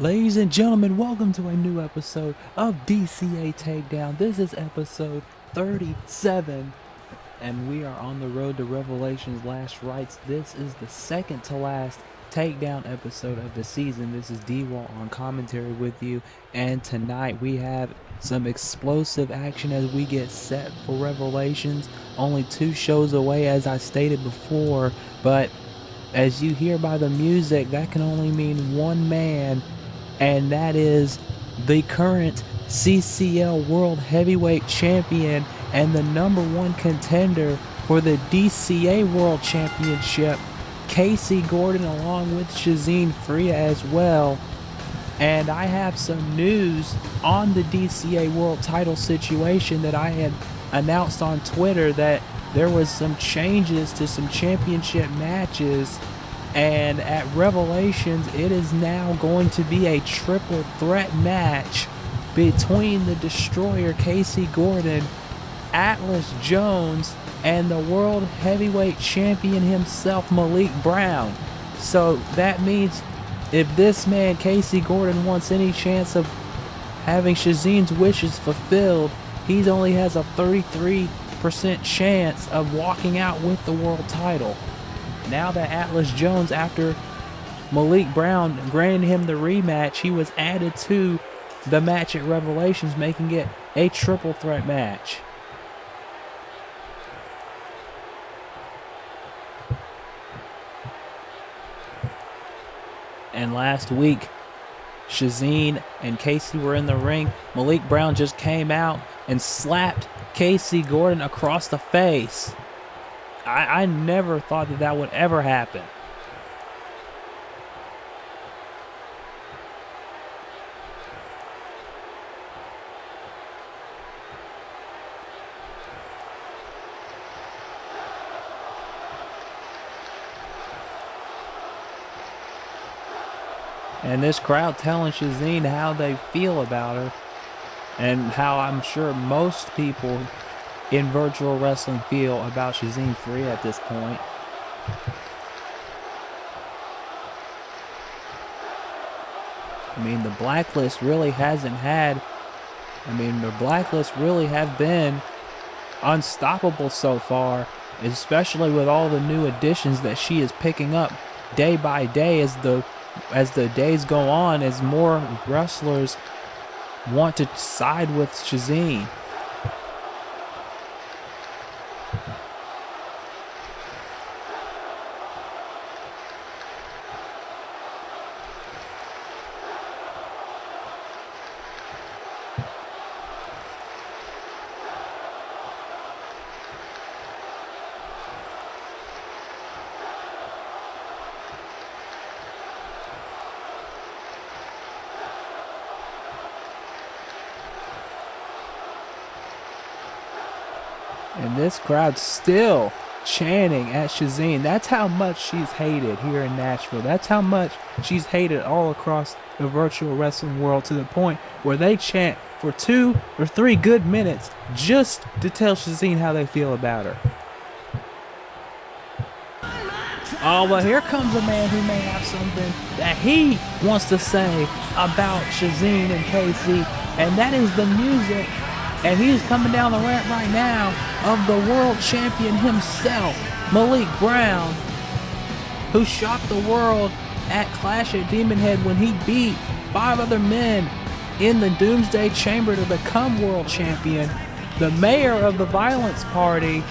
Ladies and gentlemen, welcome to a new episode of DCA Takedown. This is episode 37, and we are on the road to Revelation's Last Rites. This is the second to last Takedown episode of the season. This is D-Wall on commentary with you, and tonight we have some explosive action as we get set for Revelations. Only 2 shows away, as I stated before, but as you hear by the music, that can only mean one man, and that is the current CCL World Heavyweight Champion and the #1 contender for the DCA World Championship, Casey Gordon, along with Shazeen Freya as well. And I have some news on the DCA World title situation that I had announced on Twitter, that there was some changes to some championship matches. And at Revelations, it is now going to be a triple threat match between the Destroyer Casey Gordon, Atlas Jones, and the World Heavyweight Champion himself, Malik Brown. So that means if this man, Casey Gordon, wants any chance of having Shazeen's wishes fulfilled, he only has a 33% chance of walking out with the world title. Now that Atlas Jones, after Malik Brown granted him the rematch, he was added to the match at Revelations, making it a triple threat match. And last week, Shazeen and Casey were in the ring. Malik Brown just came out and slapped Casey Gordon across the face. I never thought that would ever happen. And this crowd telling Shazeen how they feel about her, and how I'm sure most people in virtual wrestling feel about Shazeen Freya at this point. I mean, the Blacklist really hasn't had, the Blacklist really have been unstoppable so far, especially with all the new additions that she is picking up day by day as the days go on, as more wrestlers want to side with Shazeen. And this crowd still chanting at Shazeen. That's how much she's hated here in Nashville. That's how much she's hated all across the virtual wrestling world, to the point where they chant for 2 or 3 good minutes just to tell Shazeen how they feel about her. Oh, but here comes a man who may have something that he wants to say about Shazeen and Casey, and that is the music. And he's coming down the ramp right now of the world champion himself, Malik Brown, who shocked the world at Clash at Demon Head when he beat 5 other men in the Doomsday Chamber to become world champion. The mayor of the Violence Party,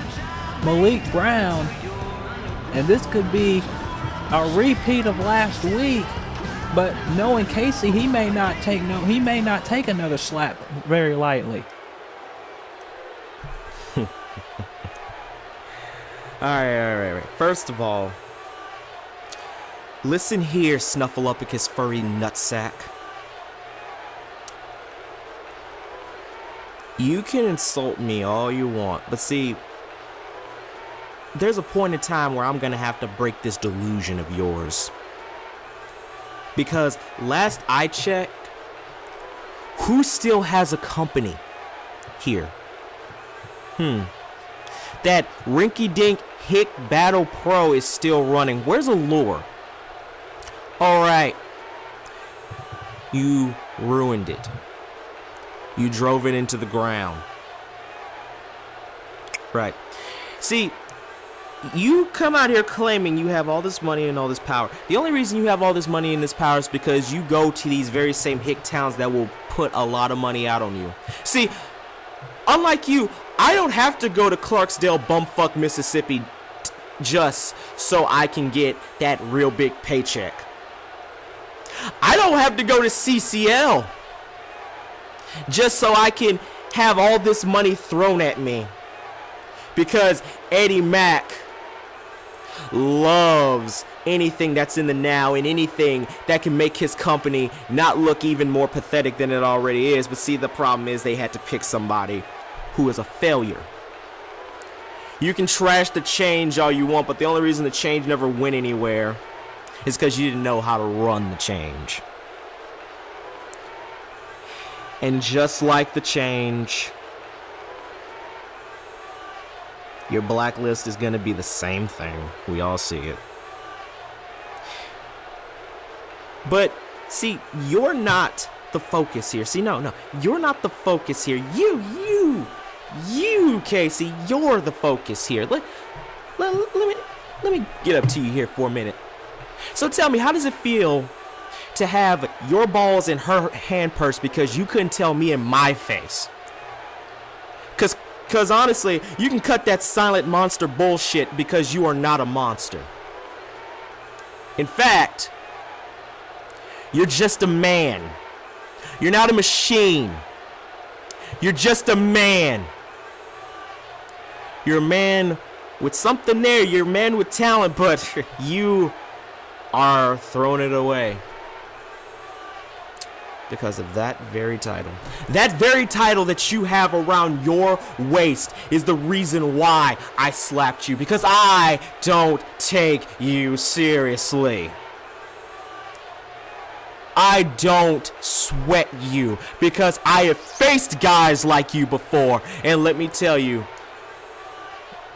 Malik Brown. And this could be a repeat of last week, but knowing Casey, he may not take another slap very lightly. All right. First of all, listen here, Snuffleupagus furry nutsack. You can insult me all you want, but see, there's a point in time where I'm gonna have to break this delusion of yours. Because last I checked, who still has a company here? That rinky-dink Hick Battle Pro is still running. Where's Allure? Alright. You ruined it. You drove it into the ground. Right. See, you come out here claiming you have all this money and all this power. The only reason you have all this money and this power is because you go to these very same hick towns that will put a lot of money out on you. See, unlike you, I don't have to go to Clarksdale, bumfuck Mississippi just so I can get that real big paycheck. I don't have to go to CCL just so I can have all this money thrown at me. Because Eddie Mack loves anything that's in the now and anything that can make his company not look even more pathetic than it already is. But see, the problem is they had to pick somebody who is a failure. You can trash the change all you want, but the only reason the change never went anywhere is because you didn't know how to run the change. And just like the change, your blacklist is going to be the same thing. We all see it. But see, you're not the focus here. See, no, you're not the focus here. You, Casey, you're the focus here. Let me get up to you here for a minute. So tell me, how does it feel to have your balls in her hand purse because you couldn't tell me in my face? Because honestly, you can cut that silent monster bullshit because you are not a monster. In fact, you're just a man. You're not a machine. You're just a man. You're a man with something there. You're a man with talent, but you are throwing it away because of that very title. That very title that you have around your waist is the reason why I slapped you, because I don't take you seriously. I don't sweat you because I have faced guys like you before, and let me tell you,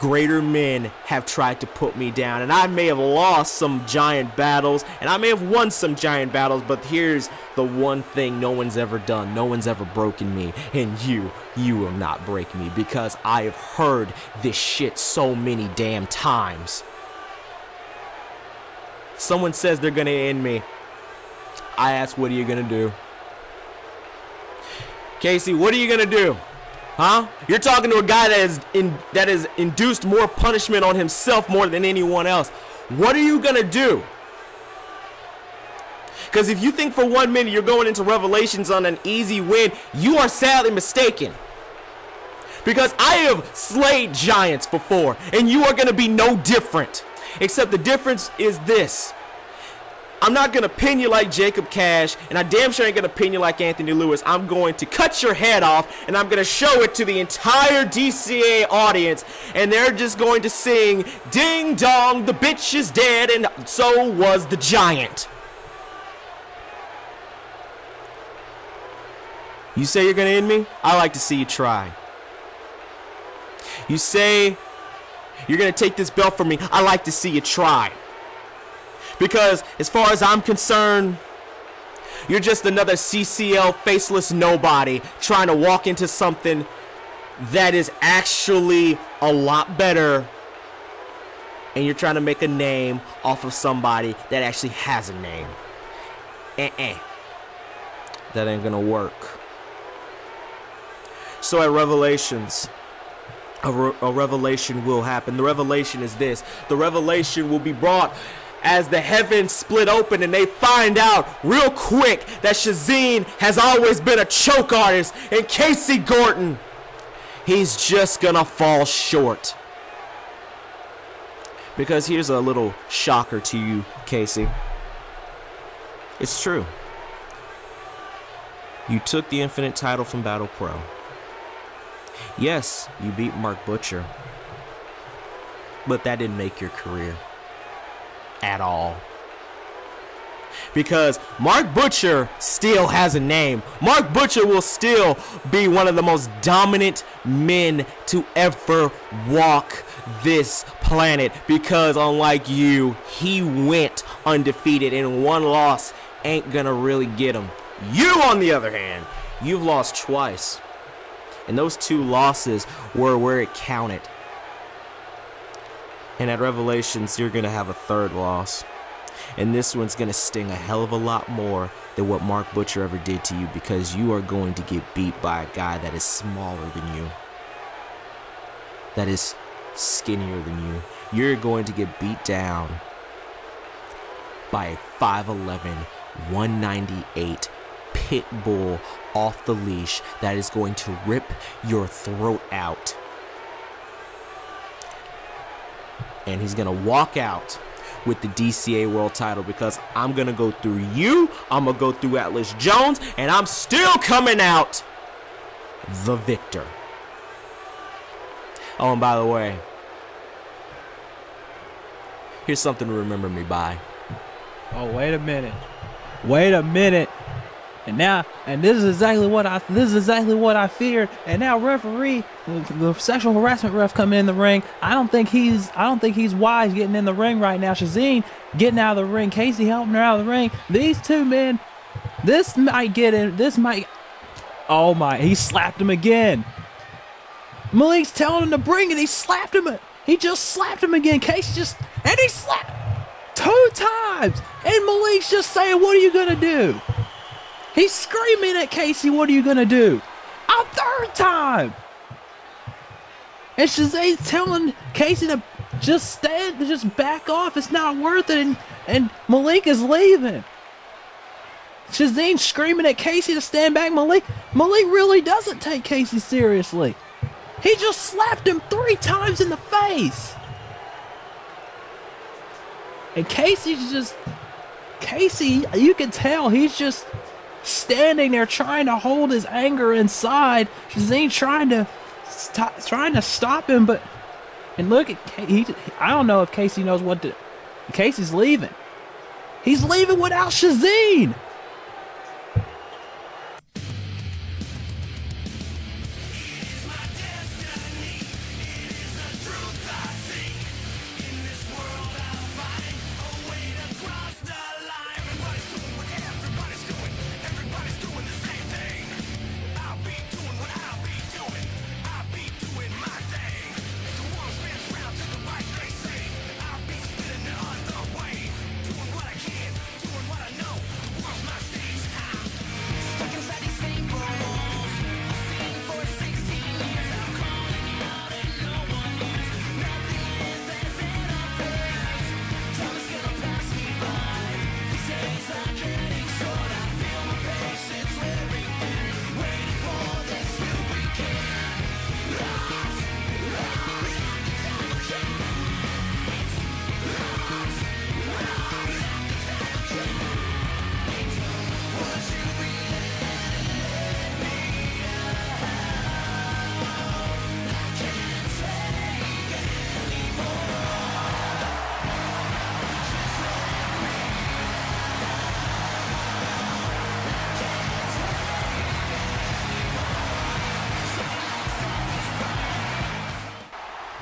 greater men have tried to put me down, and I may have lost some giant battles, and I may have won some giant battles, but here's the one thing no one's ever done. No one's ever broken me, and you will not break me, because I have heard this shit so many damn times. Someone says they're gonna end me. I ask, what are you gonna do? Casey, what are you gonna do? Huh? You're talking to a guy that has induced more punishment on himself more than anyone else. What are you gonna do? Because if you think for 1 minute you're going into Revelations on an easy win, you are sadly mistaken. Because I have slayed giants before, and you are gonna be no different. Except the difference is this. I'm not going to pin you like Jacob Cash, and I damn sure ain't going to pin you like Anthony Lewis. I'm going to cut your head off, and I'm going to show it to the entire DCA audience, and they're just going to sing, "Ding dong, the bitch is dead, and so was the giant." You say you're going to end me? I like to see you try. You say you're going to take this belt from me? I like to see you try. Because as far as I'm concerned, you're just another CCL faceless nobody trying to walk into something that is actually a lot better, and you're trying to make a name off of somebody that actually has a name. That ain't gonna work. So at Revelations, a revelation will happen. The revelation is this. The revelation will be brought as the heavens split open and they find out real quick that Shazeen has always been a choke artist, and Casey Gordon, he's just gonna fall short. Because here's a little shocker to you, Casey. It's true. You took the Infinite title from Battle Pro. Yes, you beat Mark Butcher, but that didn't make your career at all. Because Mark Butcher still has a name. Mark Butcher will still be one of the most dominant men to ever walk this planet. Because unlike you, he went undefeated, and one loss ain't gonna really get him. You, on the other hand, you've lost twice. And those 2 losses were where it counted. And at Revelations, you're going to have a 3rd loss. And this one's going to sting a hell of a lot more than what Mark Butcher ever did to you, because you are going to get beat by a guy that is smaller than you, that is skinnier than you. You're going to get beat down by a 5'11", 198 pit bull off the leash that is going to rip your throat out. And he's going to walk out with the DCA world title, because I'm going to go through you, I'm going to go through Atlas Jones, and I'm still coming out the victor. Oh, and by the way, here's something to remember me by. Oh, wait a minute. And this is exactly what I feared. And now referee, the sexual harassment ref coming in the ring. I don't think he's wise getting in the ring right now. Shazeen getting out of the ring. Casey helping her out of the ring. These 2 men, this might. Oh my! He slapped him again. Malik's telling him to bring it. He slapped him. He just slapped him again. Casey he slapped 2 times. And Malik's just saying, "What are you gonna do?" He's screaming at Casey, "What are you going to do?" A 3rd time. And Shazane's telling Casey to just back off. It's not worth it. And Malik is leaving. Shazane screaming at Casey to stand back. Malik really doesn't take Casey seriously. He just slapped him 3 times in the face. And Casey, you can tell he's just standing there trying to hold his anger inside. Shazane trying to stop him, and look at I don't know if Casey knows what to. Casey's leaving. He's leaving without Shazane.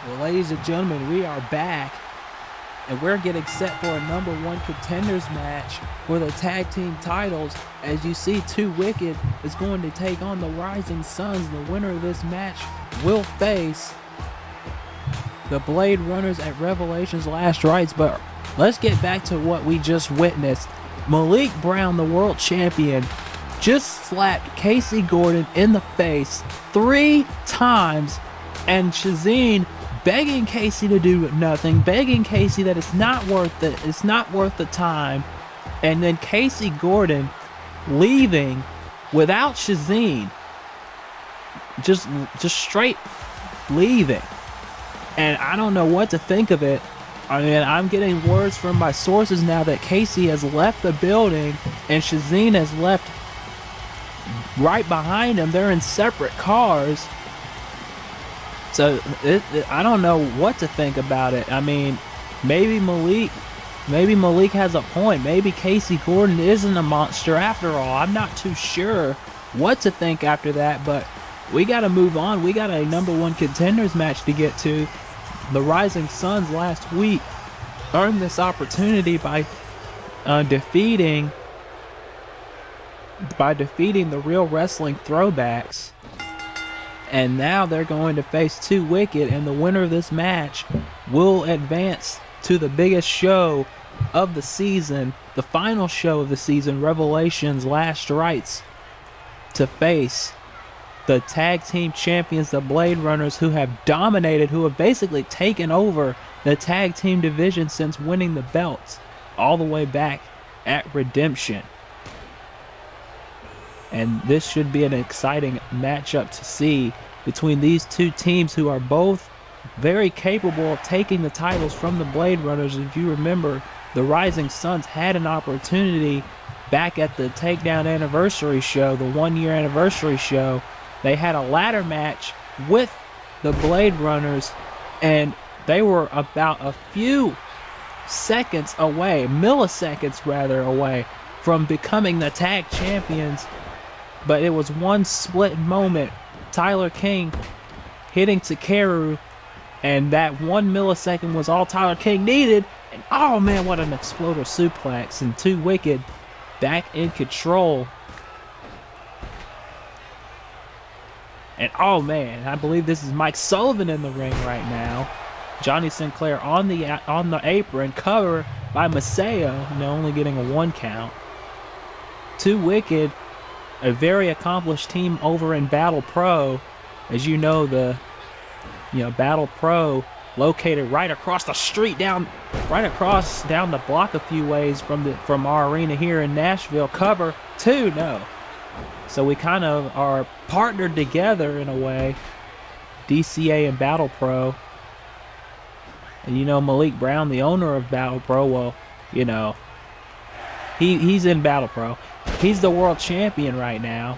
Well, ladies and gentlemen, we are back, and we're getting set for a #1 contenders match for the tag team titles. As you see, 2 Wicked is going to take on the Rising Suns. The winner of this match will face the Blade Runners at Revelations Last Rites. But let's get back to what we just witnessed. Malik Brown, the world champion, just slapped Casey Gordon in the face 3 times, and Shazeen begging Casey to do nothing, begging Casey that it's not worth it, it's not worth the time, and then Casey Gordon leaving without Shazeen, just straight leaving. And I don't know what to think of it. I mean, I'm getting words from my sources now that Casey has left the building and Shazeen has left right behind him. They're in separate cars. So I don't know what to think about it. I mean, maybe Malik has a point. Maybe Casey Gordon isn't a monster after all. I'm not too sure what to think after that, but we got to move on. We got a #1 contenders match to get to. The Rising Suns last week earned this opportunity by defeating by defeating the Real Wrestling Throwbacks. And now they're going to face 2 Wicked, and the winner of this match will advance to the biggest show of the season, the final show of the season, Revelations Last Rites, to face the tag team champions, the Blade Runners, who have dominated, who have basically taken over the tag team division since winning the belts all the way back at Redemption. And this should be an exciting matchup to see between these 2 teams who are both very capable of taking the titles from the Blade Runners. If you remember, the Rising Suns had an opportunity back at the Takedown anniversary show, the 1-year anniversary show. They had a ladder match with the Blade Runners, and they were about a few seconds away, milliseconds rather, away from becoming the tag champions. But it was one split moment, Tyler King hitting Takeru, and that 1 millisecond was all Tyler King needed. And oh man, what an exploder suplex, and 2 Wicked back in control. And oh man, I believe this is Mike Sullivan in the ring right now. Johnny Sinclair on the apron, cover by Maceo, only getting a 1 count. 2 Wicked, a very accomplished team over in Battle Pro. As you know, Battle Pro located right across the street, down the block a few ways from our arena here in Nashville. Cover 2, no. So we kind of are partnered together in a way, DCA and Battle Pro. And Malik Brown, the owner of Battle Pro, well, he's in Battle Pro. He's the world champion right now.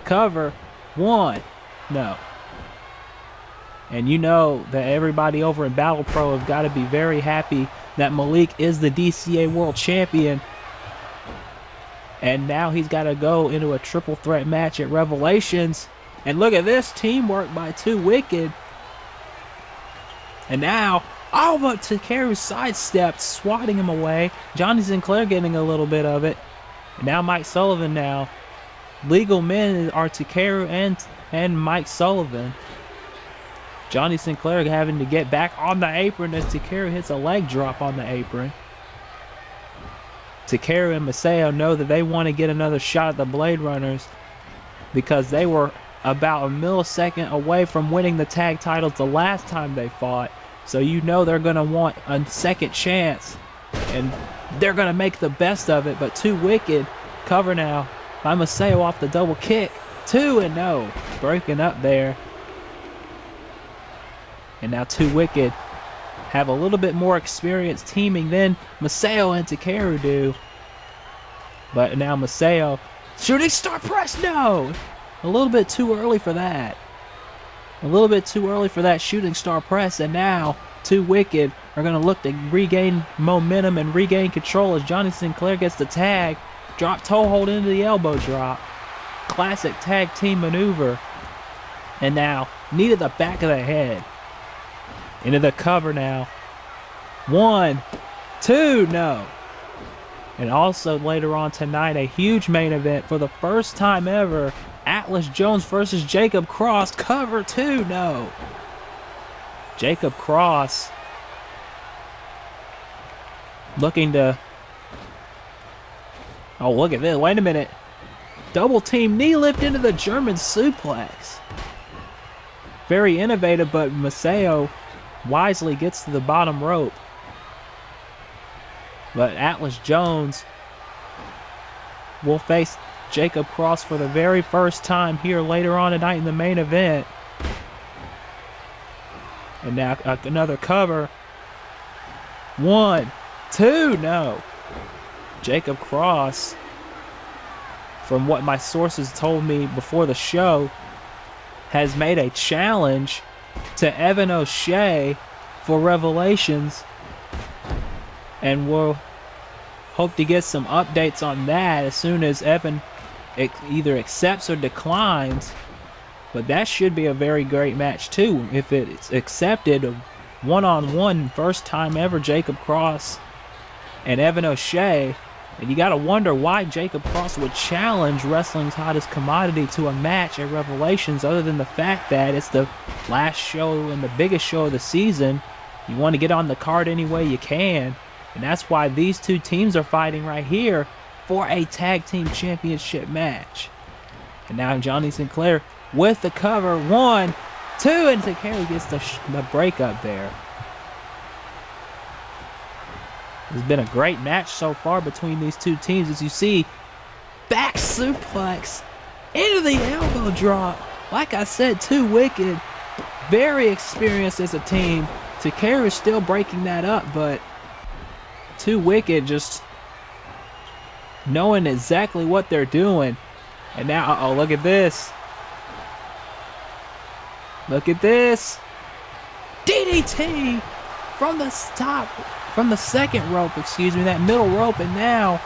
Cover 1, no. And that everybody over in Battle Pro have got to be very happy that Malik is the DCA world champion. And now he's got to go into a triple threat match at Revelations. And look at this teamwork by 2 Wicked. And now, but Takeru sidestepped, swatting him away. Johnny Sinclair getting a little bit of it. And now Mike Sullivan now. Legal men are Takeru and Mike Sullivan. Johnny Sinclair having to get back on the apron as Takeru hits a leg drop on the apron. Takeru and Maceo know that they want to get another shot at the Blade Runners because they were about a millisecond away from winning the tag titles the last time they fought. So they're going to want a second chance, and they're going to make the best of it. But 2 Wicked, cover now by Maceo off the double kick. 2 and no, breaking up there. And now 2 Wicked have a little bit more experience teaming than Maceo and Takeru do. But now Maceo, shooting star press, no! A little bit too early for that. A little bit too early for that shooting star press. And now 2 Wicked are going to look to regain momentum and regain control as Johnny Sinclair gets the tag. Drop toe hold into the elbow drop. Classic tag team maneuver. And now knee to the back of the head. Into the cover now. 1, 2, no. And also later on tonight, a huge main event for the first time ever. Atlas Jones versus Jacob Cross. Cover 2, no. Jacob Cross looking to... Oh, look at this. Wait a minute. Double team knee lift into the German suplex. Very innovative, but Maceo wisely gets to the bottom rope. But Atlas Jones will face Jacob Cross for the very first time here later on tonight in the main event. And now another cover. 1, 2, no. Jacob Cross, from what my sources told me before the show, has made a challenge to Evan O'Shea for Revelations, and we'll hope to get some updates on that as soon as Evan either accepts or declines. But that should be a very great match too if it's accepted. One-on-one, first time ever, Jacob Cross and Evan O'Shea. And you got to wonder why Jacob Cross would challenge wrestling's hottest commodity to a match at Revelations, other than the fact that it's the last show and the biggest show of the season. You want to get on the card any way you can. And that's why these two teams are fighting right here for a tag team championship match. And now Johnny Sinclair with the cover. 1, 2, and Takeru gets the breakup there. It's been a great match so far between these two teams. As you see, back suplex into the elbow drop. Like I said, Too Wicked, very experienced as a team. Takeru is still breaking that up, but Too Wicked just knowing exactly what they're doing. And now, look at this. Look at this. DDT from the top. From the second rope, that middle rope, and now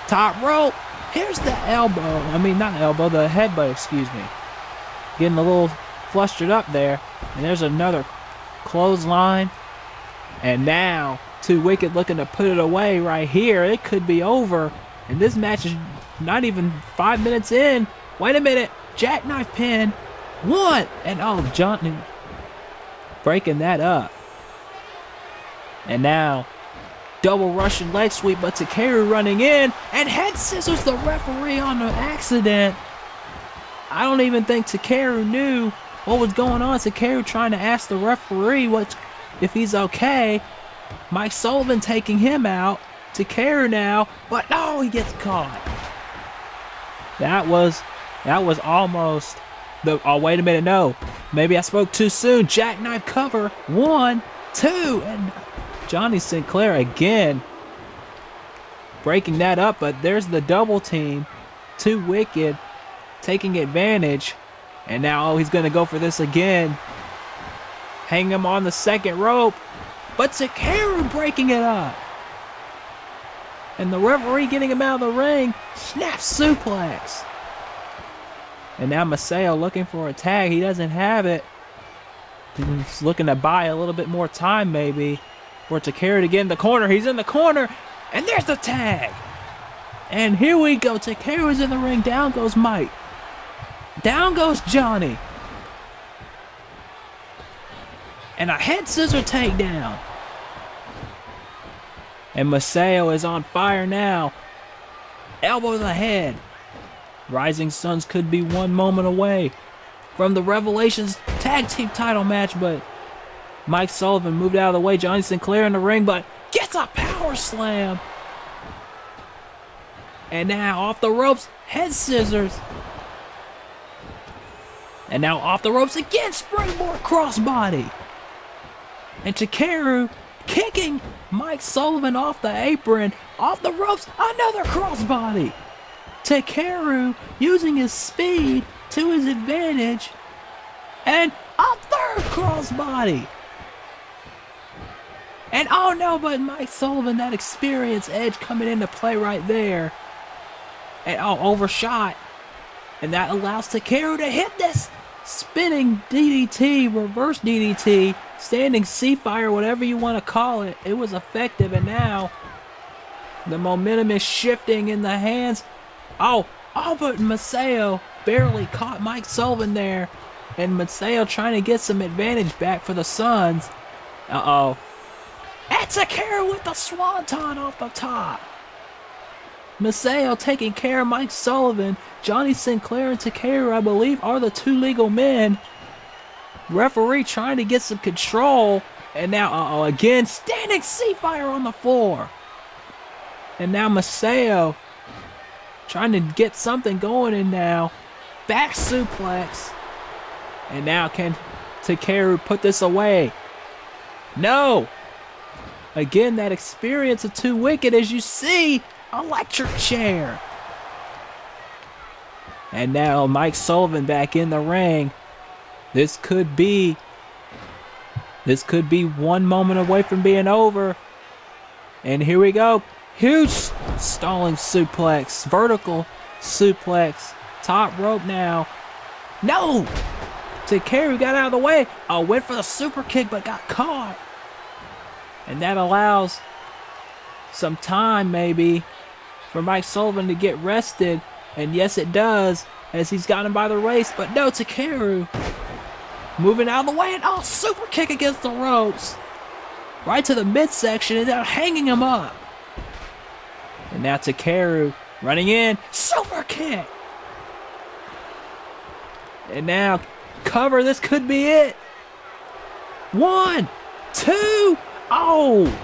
top rope. Here's the elbow. I mean, not elbow, the headbutt, Getting a little flustered up there. And there's another clothesline. And now, Too Wicked looking to put it away right here. It could be over. And this match is not even 5 minutes in. Wait a minute. Jackknife pin. 1. And Johnny breaking that up. And now, double Russian leg sweep, but Takeru running in, and head scissors the referee on an accident. I don't even think Takeru knew what was going on. Takeru trying to ask the referee if he's okay. Mike Sullivan taking him out. Takeru now, but no, he gets caught. That was almost the. Oh, wait a minute, no. Maybe I spoke too soon. Jackknife cover. 1, 2, and Johnny Sinclair again breaking that up, but there's the double team. Too Wicked taking advantage, and now he's going to go for this again. Hang him on the second rope, but Takeru breaking it up. And the referee getting him out of the ring. Snap suplex. And now Masao looking for a tag. He doesn't have it. He's looking to buy a little bit more time maybe. For Takeru to get in the corner. He's in the corner. And there's the tag. And here we go. Takeru's in the ring. Down goes Mike. Down goes Johnny. And a head scissor takedown. And Masao is on fire now. Elbow to the head. Rising Suns could be one moment away from the Revelations tag team title match, but Mike Sullivan moved out of the way. Johnny Sinclair in the ring, but gets a power slam. And now off the ropes, head scissors. And now off the ropes again, springboard crossbody. And Takeru kicking Mike Sullivan off the apron. Off the ropes, another crossbody. Takeru using his speed to his advantage. And a third crossbody. And oh no, but Mike Sullivan, that experience edge coming into play right there. And overshot. And that allows Takeru to hit this spinning DDT, reverse DDT, standing sea fire, whatever you want to call it. It was effective, and now the momentum is shifting in the hands. But Masao barely caught Mike Sullivan there. And Masao trying to get some advantage back for the Suns. And Takeru with the swanton off the top. Masao taking care of Mike Sullivan. Johnny Sinclair and Takeru, I believe, are the two legal men. Referee trying to get some control. And now, again, standing sea fire on the floor. And now Masao trying to get something going in now. Back suplex. And now can Takeru put this away? No! Again, that experience of Too Wicked, as you see. Electric chair. And now Mike Sullivan back in the ring. This could be one moment away from being over. And here we go. Huge stalling suplex. Vertical suplex. Top rope now. No! Takeru got out of the way. Went for the super kick but got caught. And that allows some time maybe for Mike Sullivan to get rested. And yes, it does, as he's got him by the waist. But no, Takeru moving out of the way. And super kick against the ropes. Right to the midsection, and now hanging him up. And now Takeru running in. Super kick. And now cover. This could be it. 1, 2. Oh,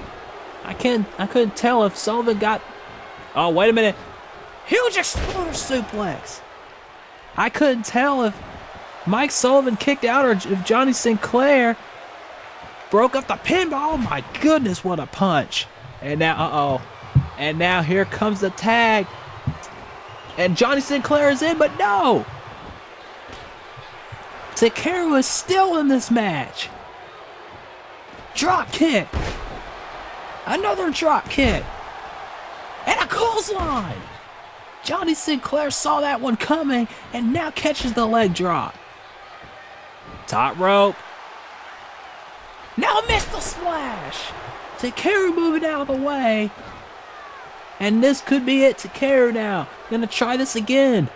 I couldn't tell if Sullivan got. Oh, wait a minute. Huge exploder suplex. I couldn't tell if Mike Sullivan kicked out or if Johnny Sinclair broke up the pinball. Oh my goodness, what a punch. And now, and now here comes the tag. And Johnny Sinclair is in, but no. Takeru is still in this match. Drop kick. Another drop kick. And a clothesline. Johnny Sinclair saw that one coming and now catches the leg drop. Top rope. Now missed the splash. Takeru moving out of the way. And this could be it. Takeru now. Gonna try this again.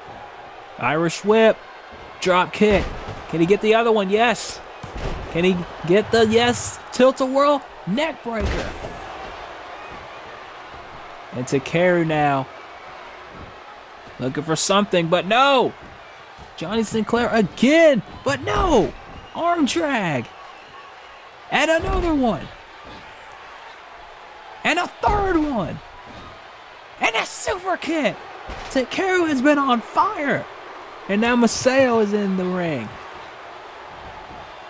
Irish whip. Drop kick. Can he get the other one? Yes. Can he get the yes? Tilt-a-whirl. Neck breaker. And Takeru now. Looking for something, but no. Johnny Sinclair again, but no. Arm drag. And another one. And a third one. And a super kick. Takeru has been on fire. And now Masao is in the ring.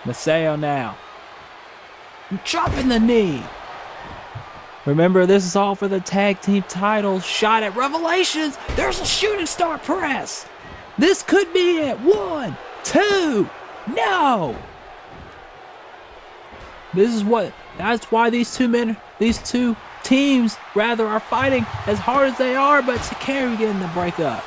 Masao now. Dropping the knee. Remember, this is all for the tag team titles. Shot at Revelations. There's a shooting star press. This could be it. 1, 2. No. That's why these two teams rather are fighting as hard as they are, but Takeru getting the breakup.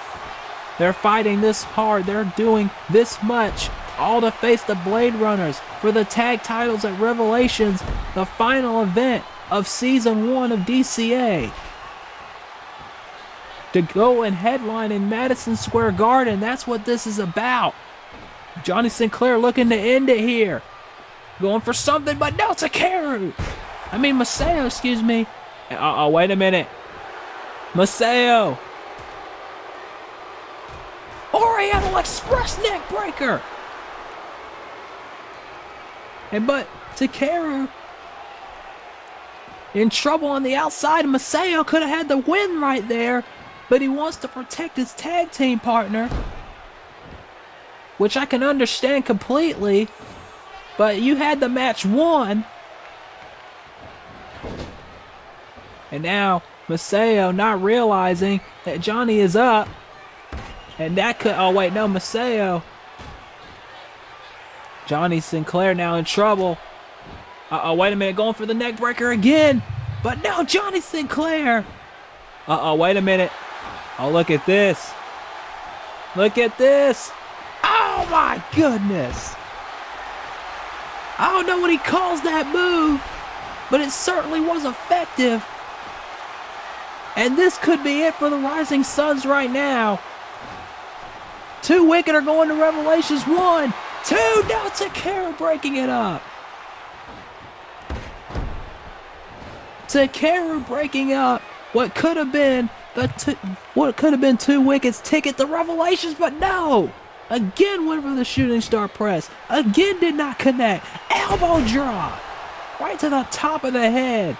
They're fighting this hard. They're doing this much. All to face the Blade Runners for the tag titles at Revelations, the final event of Season 1 of DCA. To go and headline in Madison Square Garden, that's what this is about. Johnny Sinclair looking to end it here. Going for something, but no, Takeru. Masao, excuse me. Wait a minute. Masao. Oriental Express neck breaker. But Takeru in trouble on the outside. Masao could have had the win right there, but he wants to protect his tag team partner, which I can understand completely, but you had the match won. And now Masao not realizing that Johnny is up, and that could, Masao. Johnny Sinclair now in trouble. Wait a minute, going for the neck breaker again. But no, Johnny Sinclair. Wait a minute. Oh, look at this. Look at this. Oh my goodness. I don't know what he calls that move, but it certainly was effective. And this could be it for the Rising Suns right now. 2 Wicked are going to Revelations. 1, 2, now Takeru breaking it up. Takeru breaking up what could have been 2 Wicked's ticket to Revelations, but no. Again went for the shooting star press. Again did not connect. Elbow drop. Right to the top of the head.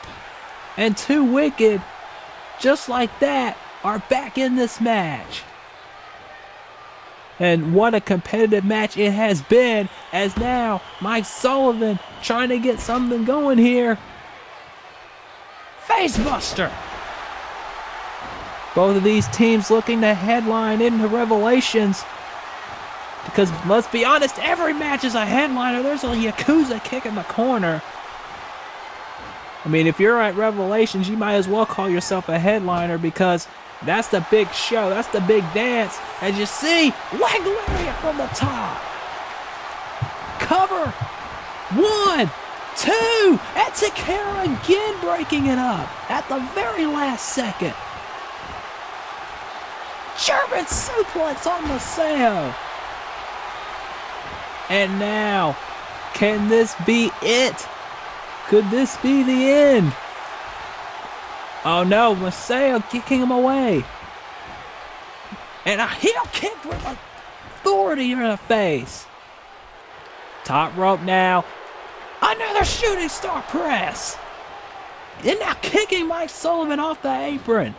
And 2 Wicked, just like that, are back in this match. And what a competitive match it has been, as now Mike Sullivan trying to get something going here. Facebuster. Both of these teams looking to headline into Revelations. Because let's be honest, every match is a headliner. There's a Yakuza kick in the corner. If you're at Revelations, you might as well call yourself a headliner, because that's the big show. That's the big dance. As you see, leg lariat from the top. Cover. 1, 2. And Takeru again breaking it up at the very last second. German suplex on Maseo. And now, can this be it? Could this be the end? Oh no, Maseo kicking him away. And a heel kick with authority in the face. Top rope now. Another shooting star press. And now kicking Mike Sullivan off the apron.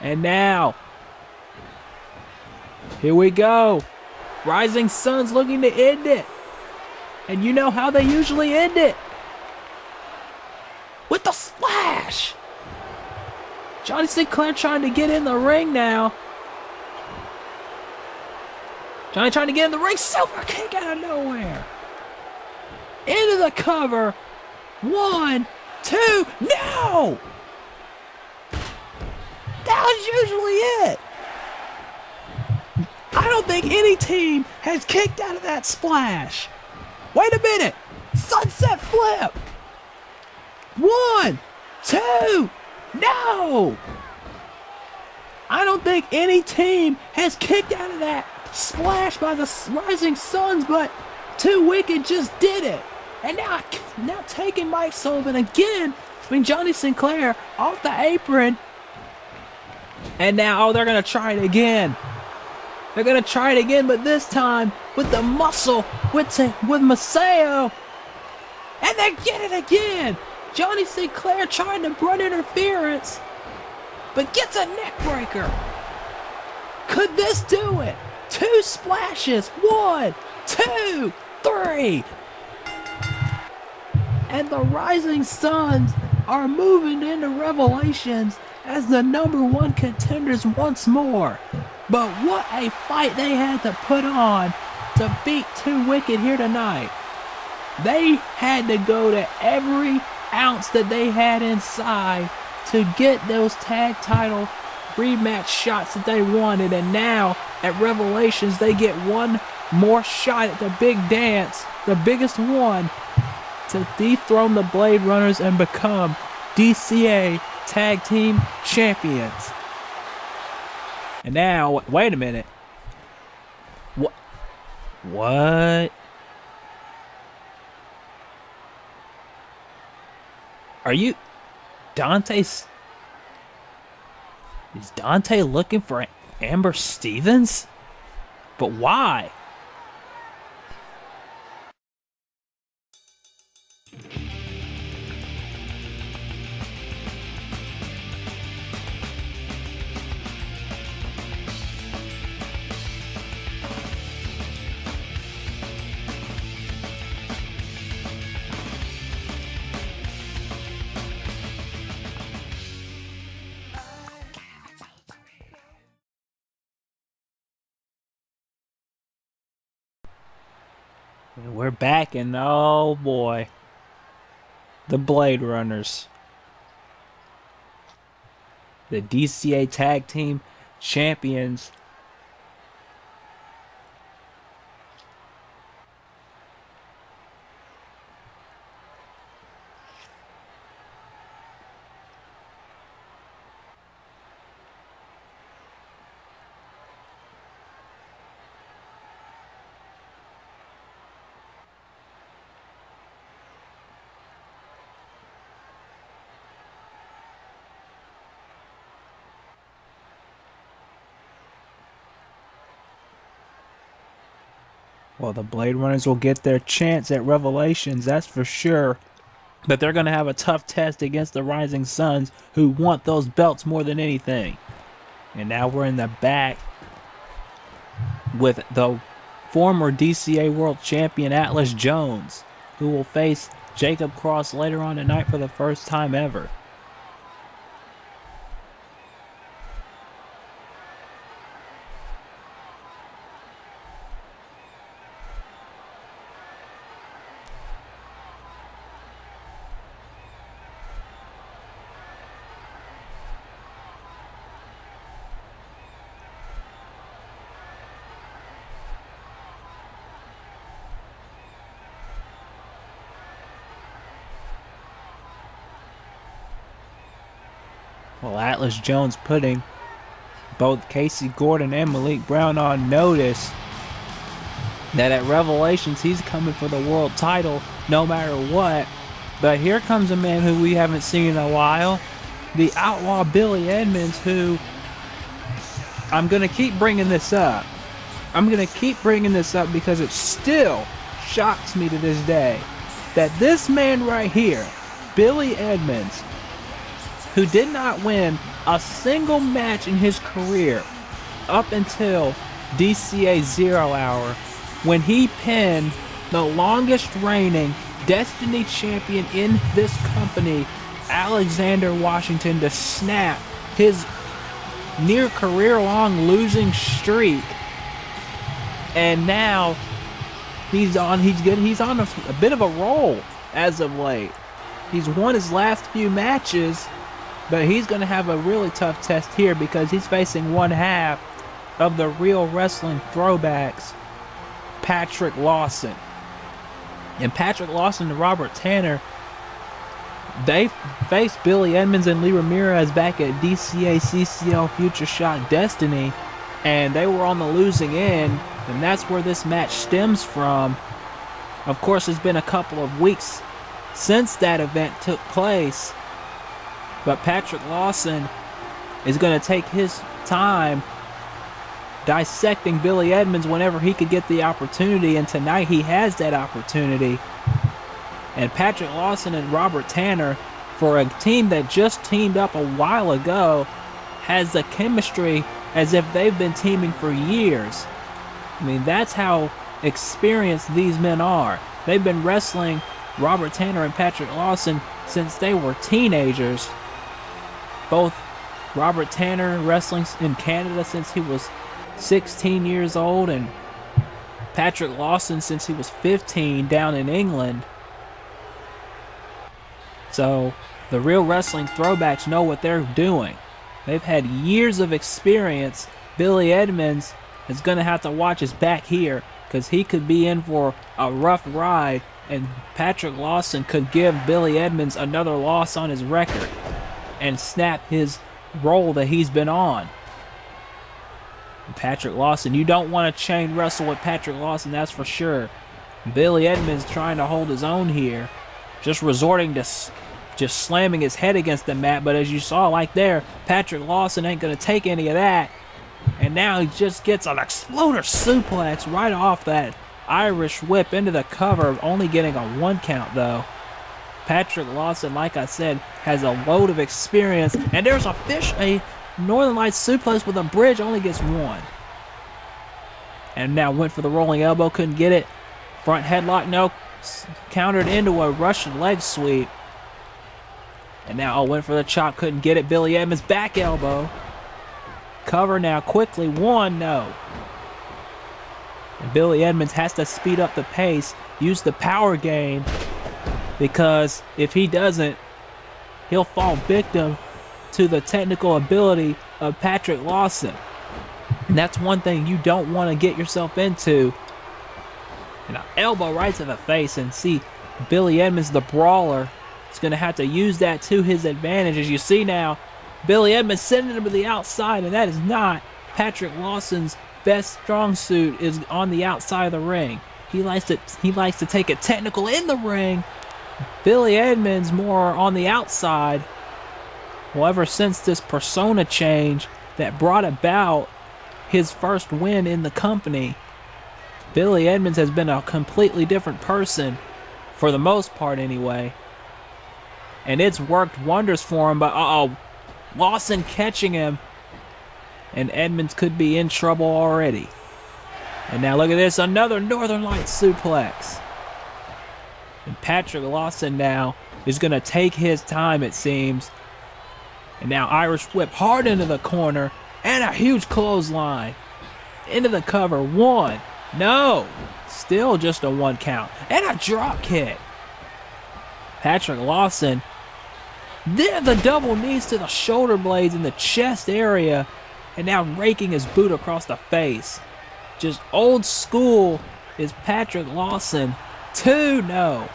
And now, here we go. Rising Suns looking to end it. And you know how they usually end it. With the splash. Johnny Sinclair trying to get in the ring now. Johnny trying to get in the ring. Silver kick out of nowhere. Into the cover. 1, 2, no! That was usually it. I don't think any team has kicked out of that splash. Wait a minute. Sunset flip. 1, 2, no! I don't think any team has kicked out of that splash by the Rising Suns, but Too Wicked just did it. And now taking Mike Sullivan again. Johnny Sinclair off the apron. And now, they're going to try it again. They're going to try it again, but this time with the muscle, with Maseo. And they get it again. Johnny Sinclair trying to run interference, but gets a neck breaker. Could this do it? 2 splashes. 1, 2, 3. And the Rising Suns are moving into Revelations as the #1 contenders once more. But what a fight they had to put on to beat Too Wicked here tonight. They had to go to every ounce that they had inside to get those tag title rematch shots that they wanted. And now at Revelations, they get one more shot at the big dance, the biggest one, to dethrone the Blade Runners and become DCA Tag Team Champions. And now, wait a minute. What? Are you... Dante's... Is Dante looking for Amber Stevens? But why? We're back, and oh boy, the Blade Runners, the DCA Tag Team Champions. Well, the Blade Runners will get their chance at Revelations, that's for sure. But they're going to have a tough test against the Rising Suns, who want those belts more than anything. And now we're in the back with the former DCA World Champion Atlas Jones, who will face Jacob Cross later on tonight for the first time ever. Well, Atlas Jones putting both Casey Gordon and Malik Brown on notice that at Revelations he's coming for the world title no matter what. But here comes a man who we haven't seen in a while, the Outlaw Billy Edmonds, who I'm going to keep bringing this up. I'm going to keep bringing this up because it still shocks me to this day that this man right here, Billy Edmonds, who did not win a single match in his career up until DCA 0 Hour, when he pinned the longest reigning Destiny champion in this company, Alexander Washington, to snap his near career-long losing streak. And now he's on a bit of a roll as of late. He's won his last few matches, but he's going to have a really tough test here because he's facing one half of the Real Wrestling Throwbacks, Patrick Lawson. And Patrick Lawson and Robert Tanner, they faced Billy Edmonds and Lee Ramirez back at DCA CCL Future Shock Destiny, and they were on the losing end, and that's where this match stems from. Of course, it's been a couple of weeks since that event took place, but Patrick Lawson is going to take his time dissecting Billy Edmonds whenever he could get the opportunity, and tonight he has that opportunity. And Patrick Lawson and Robert Tanner, for a team that just teamed up a while ago, has the chemistry as if they've been teaming for years. I mean, that's how experienced these men are. They've been wrestling, Robert Tanner and Patrick Lawson, since they were teenagers. Both Robert Tanner wrestling in Canada since he was 16 years old, and Patrick Lawson since he was 15 down in England. So the Real Wrestling Throwbacks know what they're doing. They've had years of experience. Billy Edmonds is going to have to watch his back here because he could be in for a rough ride, and Patrick Lawson could give Billy Edmonds another loss on his record and snap his roll that he's been on. Patrick Lawson, you don't want to chain wrestle with Patrick Lawson, that's for sure. Billy Edmonds trying to hold his own here, just resorting to just slamming his head against the mat, but as you saw like there, Patrick Lawson ain't going to take any of that, and now he just gets an exploder suplex right off that Irish whip into the cover, only getting a 1 count though. Patrick Lawson, like I said, has a load of experience, and there's a Northern Lights suplex with a bridge, only gets 1. And now went for the rolling elbow, couldn't get it. Front headlock, no. Countered into a Russian leg sweep. And now went for the chop, couldn't get it. Billy Edmonds, back elbow. Cover now, quickly, 1, no. And Billy Edmonds has to speed up the pace, use the power game, because if he doesn't, he'll fall victim to the technical ability of Patrick Lawson. And that's one thing you don't want to get yourself into. And an elbow right to the face, and see Billy Edmonds, the brawler, is going to have to use that to his advantage. As you see now, Billy Edmonds sending him to the outside, and that is not Patrick Lawson's best strong suit, is on the outside of the ring. He likes to take it technical in the ring. Billy Edmonds more on the outside. Well, ever since this persona change that brought about his first win in the company, Billy Edmonds has been a completely different person, for the most part anyway. And it's worked wonders for him, but Lawson catching him, and Edmonds could be in trouble already. And now look at this, another Northern Lights suplex. And Patrick Lawson now is going to take his time, it seems. And now Irish whip hard into the corner, and a huge clothesline into the cover. 1, no, still just a 1 count, and a drop kick. Patrick Lawson, then the double knees to the shoulder blades in the chest area, and now raking his boot across the face. Just old school is Patrick Lawson. 2, no.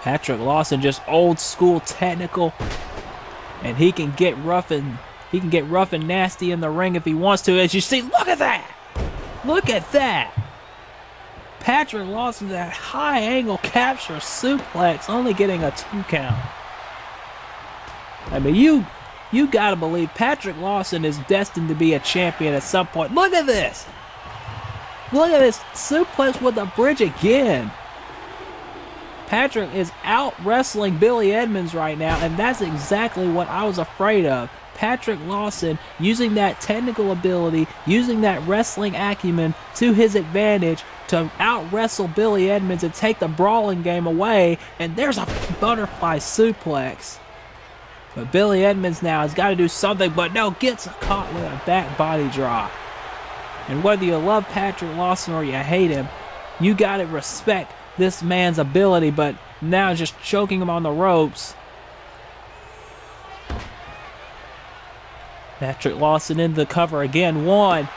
Patrick Lawson just old school technical, and he can get rough and He can get rough and nasty in the ring if he wants to. As you see, look at that! Look at that! Patrick Lawson, that high angle capture suplex, only getting a 2 count. I mean, you gotta believe Patrick Lawson is destined to be a champion at some point. Look at this! Look at this suplex with the bridge again. Patrick is out wrestling Billy Edmonds right now, and that's exactly what I was afraid of. Patrick Lawson using that technical ability, using that wrestling acumen to his advantage to out wrestle Billy Edmonds and take the brawling game away, and there's a butterfly suplex. But Billy Edmonds now has got to do something, but no, gets caught with a back body drop. And whether you love Patrick Lawson or you hate him, you got to respect this man's ability, but now just choking him on the ropes. Patrick Lawson into the cover again. 1,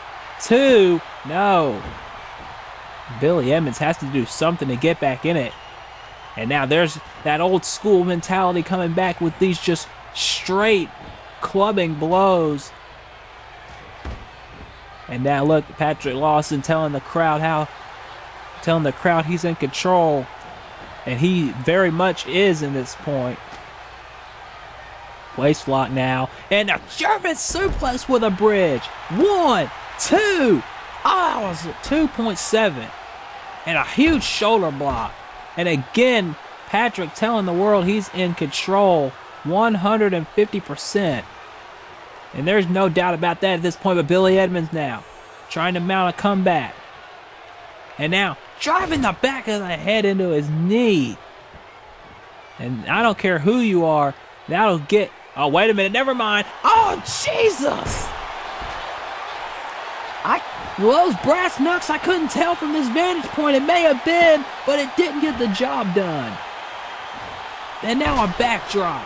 2, no. Billy Edmonds has to do something to get back in it. And now there's that old school mentality coming back with these just straight clubbing blows. And now look, Patrick Lawson telling the crowd he's in control. And he very much is in this point. Waist lock now. And a German suplex with a bridge. 1, 2. Oh, it was 2.7. And a huge shoulder block. And again, Patrick telling the world he's in control. 150%. And there's no doubt about that at this point. But Billy Edmonds now trying to mount a comeback. And now driving the back of the head into his knee. And I don't care who you are. That'll get... Oh, wait a minute. Never mind. Oh, Jesus! Those brass knucks, I couldn't tell from this vantage point. It may have been, but it didn't get the job done. And now a backdrop.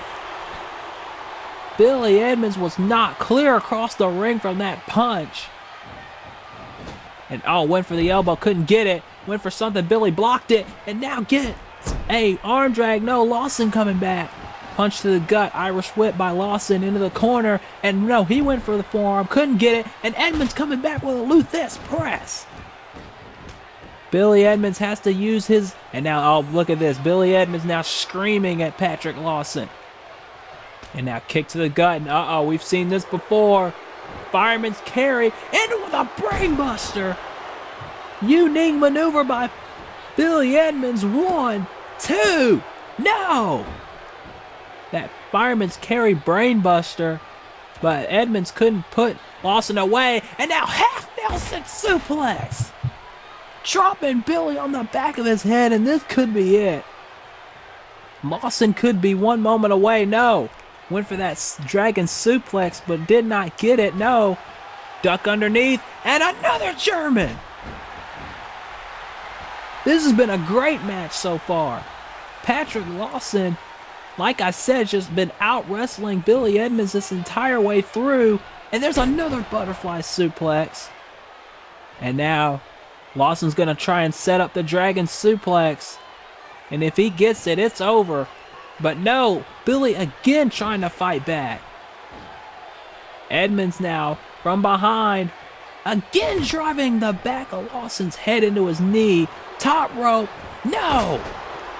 Billy Edmonds was not clear across the ring from that punch. And went for the elbow, couldn't get it. Went for something, Billy blocked it. And now gets a arm drag. No, Lawson coming back. Punch to the gut, Irish whip by Lawson into the corner. And no, he went for the forearm, couldn't get it. And Edmonds coming back with a Luthes press. Billy Edmonds has to use his... And now, look at this. Billy Edmonds now screaming at Patrick Lawson. And now kick to the gut. And we've seen this before. Fireman's carry. And with a brainbuster. Unique maneuver by Billy Edmonds. 1, 2. No! That fireman's carry brainbuster. But Edmonds couldn't put Lawson away. And now half Nelson suplex. Dropping Billy on the back of his head. And this could be it. Lawson could be one moment away. No. Went for that dragon suplex, but did not get it. No. Duck underneath. And another German. This has been a great match so far. Patrick Lawson, like I said, just been out wrestling Billy Edmonds this entire way through. And there's another butterfly suplex. And now Lawson's going to try and set up the dragon suplex. And if he gets it, it's over. But no, Billy again trying to fight back. Edmonds now from behind. Again driving the back of Lawson's head into his knee. Top rope. No!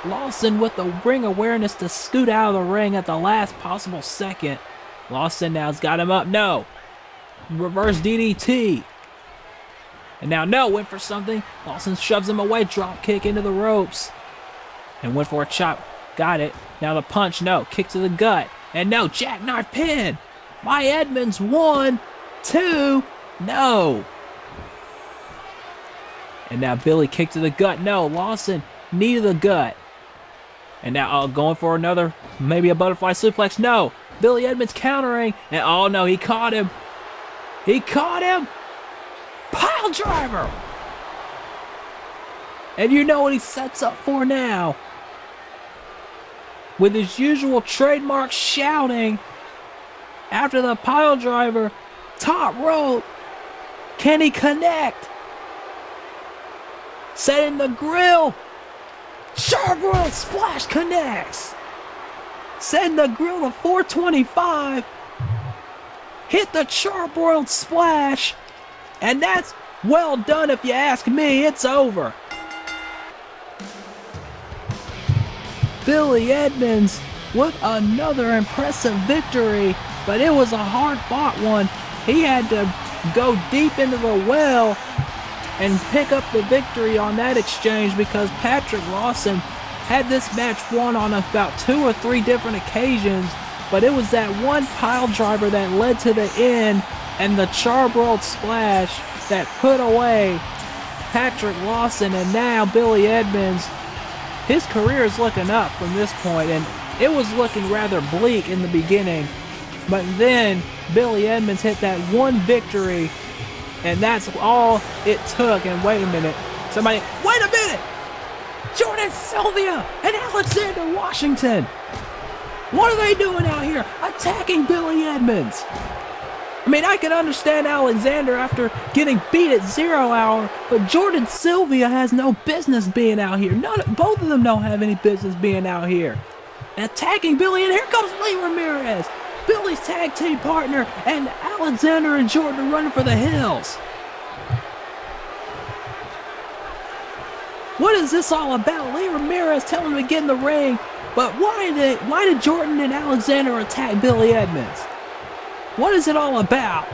Lawson with the ring awareness to scoot out of the ring at the last possible second. Lawson now's got him up. No. Reverse DDT. And now no, went for something. Lawson shoves him away. Drop kick into the ropes. And went for a chop. Got it. Now the punch. No. Kick to the gut. And no. Jackknife pin. By Edmonds. 1, 2. No. And now Billy kick to the gut. No. Lawson knee to the gut. And now going for another, maybe a butterfly suplex. No. Billy Edmonds countering. And oh no, he caught him. He caught him. Pile driver. And you know what he sets up for now. With his usual trademark shouting. After the pile driver. Top rope. Can he connect? Setting the grill. Charbroil splash connects. Setting the grill to 425. hit the charbroiled splash, and that's well done if you ask me. It's over. Billy Edmonds with another impressive victory, but it was a hard-fought one. He had to go deep into the well and pick up the victory on that exchange because Patrick Lawson had this match won on about 2 or 3 different occasions, but it was that one pile driver that led to the end and the charbroiled splash that put away Patrick Lawson. And now Billy Edmonds, his career is looking up from this point, and it was looking rather bleak in the beginning, but then Billy Edmonds hit that one victory, and that's all it took. And wait a minute, Jordan Sylvia and Alexander Washington, what are they doing out here attacking Billy Edmonds? I mean, I can understand Alexander after getting beat at 0 hour, but Jordan Sylvia has no business being out here. Both of them don't have any business being out here attacking Billy, and here comes Lee Ramirez, Billy's tag team partner, and Alexander and Jordan are running for the hills. What is this all about? Lee Ramirez telling him to get in the ring, but why did Jordan and Alexander attack Billy Edmonds? What is it all about?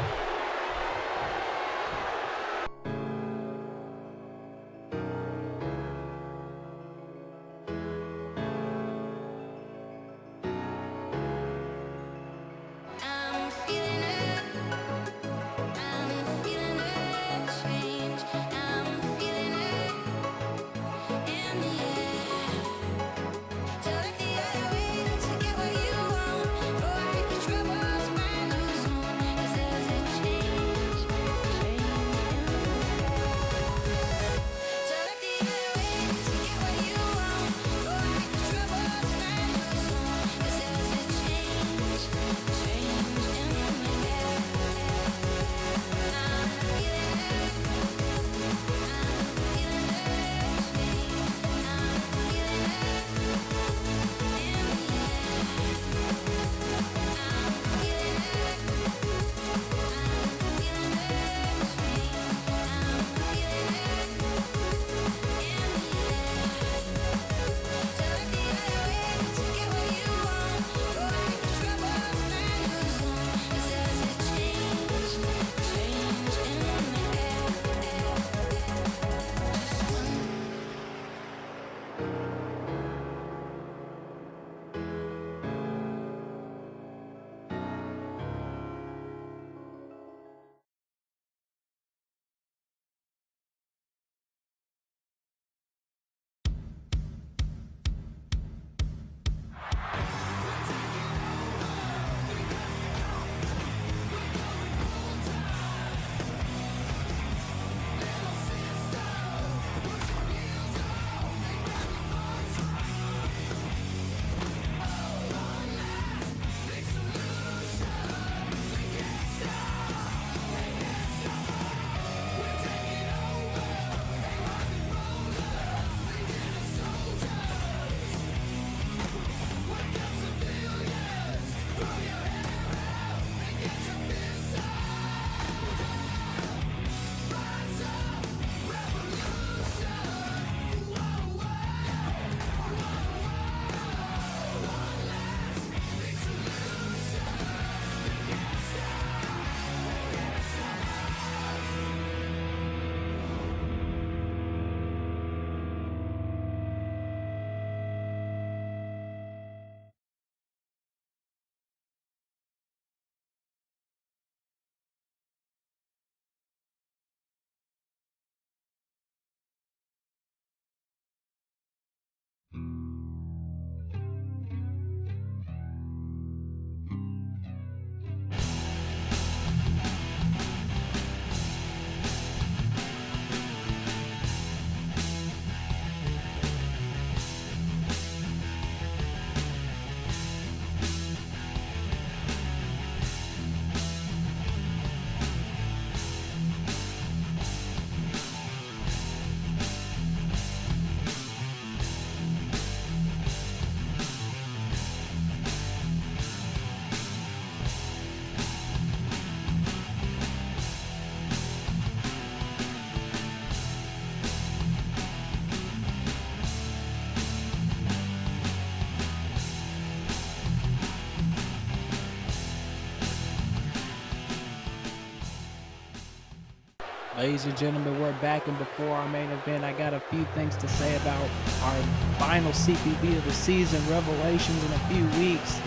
Ladies and gentlemen, we're back, and before our main event, I got a few things to say about our final CPB of the season, Revelations, in a few weeks.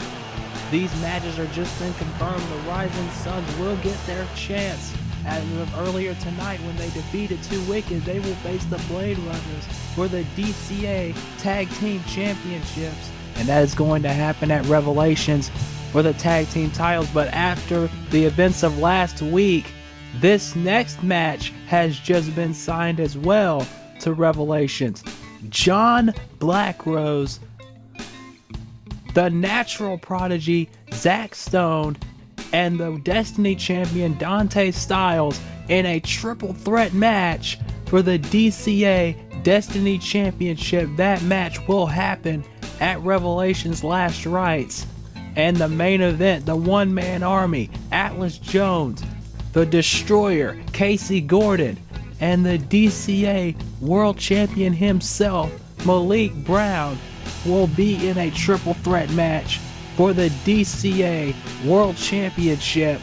These matches are just been confirmed. The Rising Suns will get their chance. As of earlier tonight, when they defeated Two Wicked, they will face the Blade Runners for the DCA Tag Team Championships, and that is going to happen at Revelations for the tag team titles. But after the events of last week, this next match has just been signed as well to Revelations. John Blackrose, the Natural Prodigy Zach Stone, and the Destiny Champion Dante Styles in a triple threat match for the DCA Destiny Championship. That match will happen at Revelations Last Rites. And the main event, the one-man army, Atlas Jones, the Destroyer, Casey Gordon, and the DCA World Champion himself, Malik Brown, will be in a triple threat match for the DCA World Championship.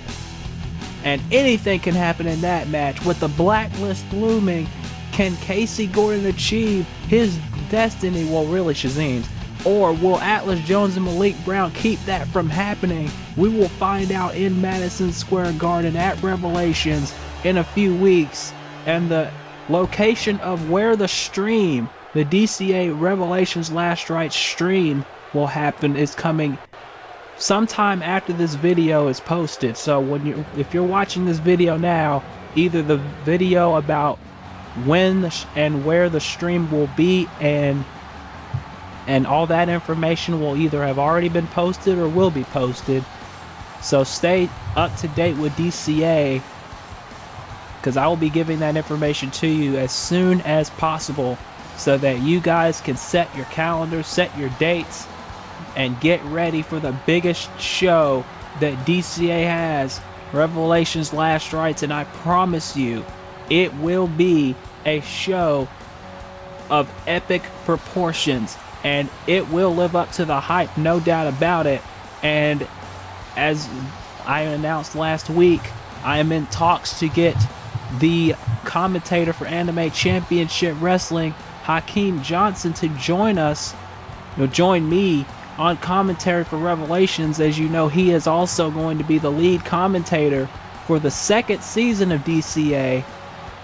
And anything can happen in that match. With the blacklist looming, can Casey Gordon achieve his destiny? Well, really Shazam's. Or will Atlas Jones and Malik Brown keep that from happening? We will find out in Madison Square Garden at Revelations in a few weeks. And the location of where the stream, the DCA Revelations Last Rites stream, will happen is coming sometime after this video is posted. So if you're watching this video now, either the video about when and where the stream will be and all that information will either have already been posted or will be posted. So stay up to date with DCA, because I will be giving that information to you as soon as possible so that you guys can set your calendars, set your dates, and get ready for the biggest show that DCA has, Revelations Last Rites. And I promise you, it will be a show of epic proportions, and it will live up to the hype, no doubt about it. And as I announced last week, I am in talks to get the commentator for Anime Championship Wrestling, Hakeem Johnson, to join me on commentary for Revelations. As you know, he is also going to be the lead commentator for the second season of DCA.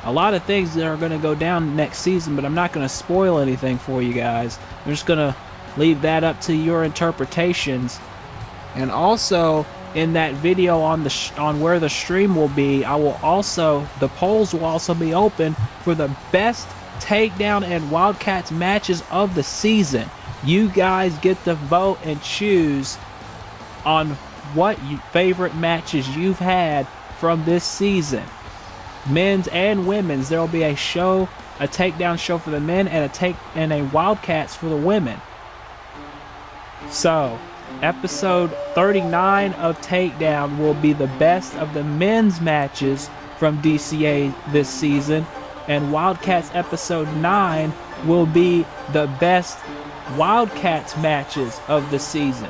A lot of things that are going to go down next season, but I'm not going to spoil anything for you guys. I'm just going to leave that up to your interpretations. And also, in that video on where the stream will be, the polls will also be open for the best Takedown and Wildcats matches of the season. You guys get to vote and choose on what favorite matches you've had from this season. Men's and women's. There will be a takedown show for the men and a Wildcats for the women. So, episode 39 of Takedown will be the best of the men's matches from DCA this season, and Wildcats episode 9 will be the best Wildcats matches of the season.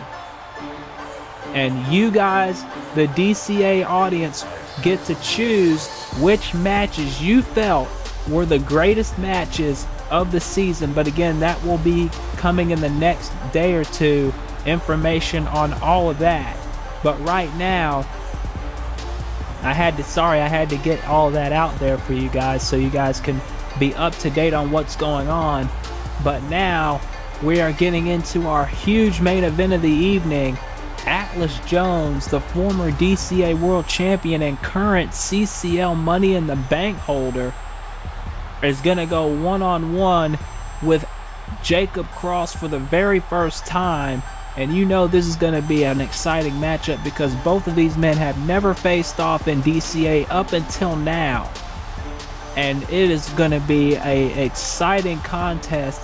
And you guys, the DCA audience, get to choose which matches you felt were the greatest matches of the season. But again, that will be coming in the next day or two, information on all of that. But right now, I had to get all that out there for you guys so you guys can be up to date on what's going on. But now we are getting into our huge main event of the evening. Atlas Jones, the former DCA World Champion and current CCL Money in the Bank holder, is going to go one-on-one with Jacob Cross for the very first time. And you know this is going to be an exciting matchup because both of these men have never faced off in DCA up until now. And it is going to be an exciting contest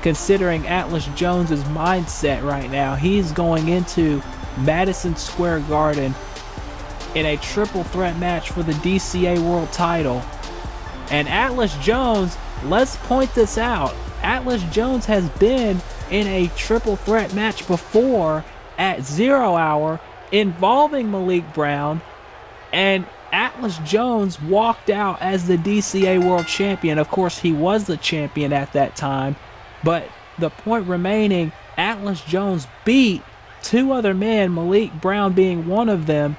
considering Atlas Jones's mindset right now. He's going into Madison Square Garden in a triple threat match for the DCA World title. And Atlas Jones, let's point this out, Atlas Jones has been in a triple threat match before at 0 Hour involving Malik Brown, and Atlas Jones walked out as the DCA World Champion. Of course, he was the champion at that time, but the point remaining, Atlas Jones beat two other men, Malik Brown being one of them,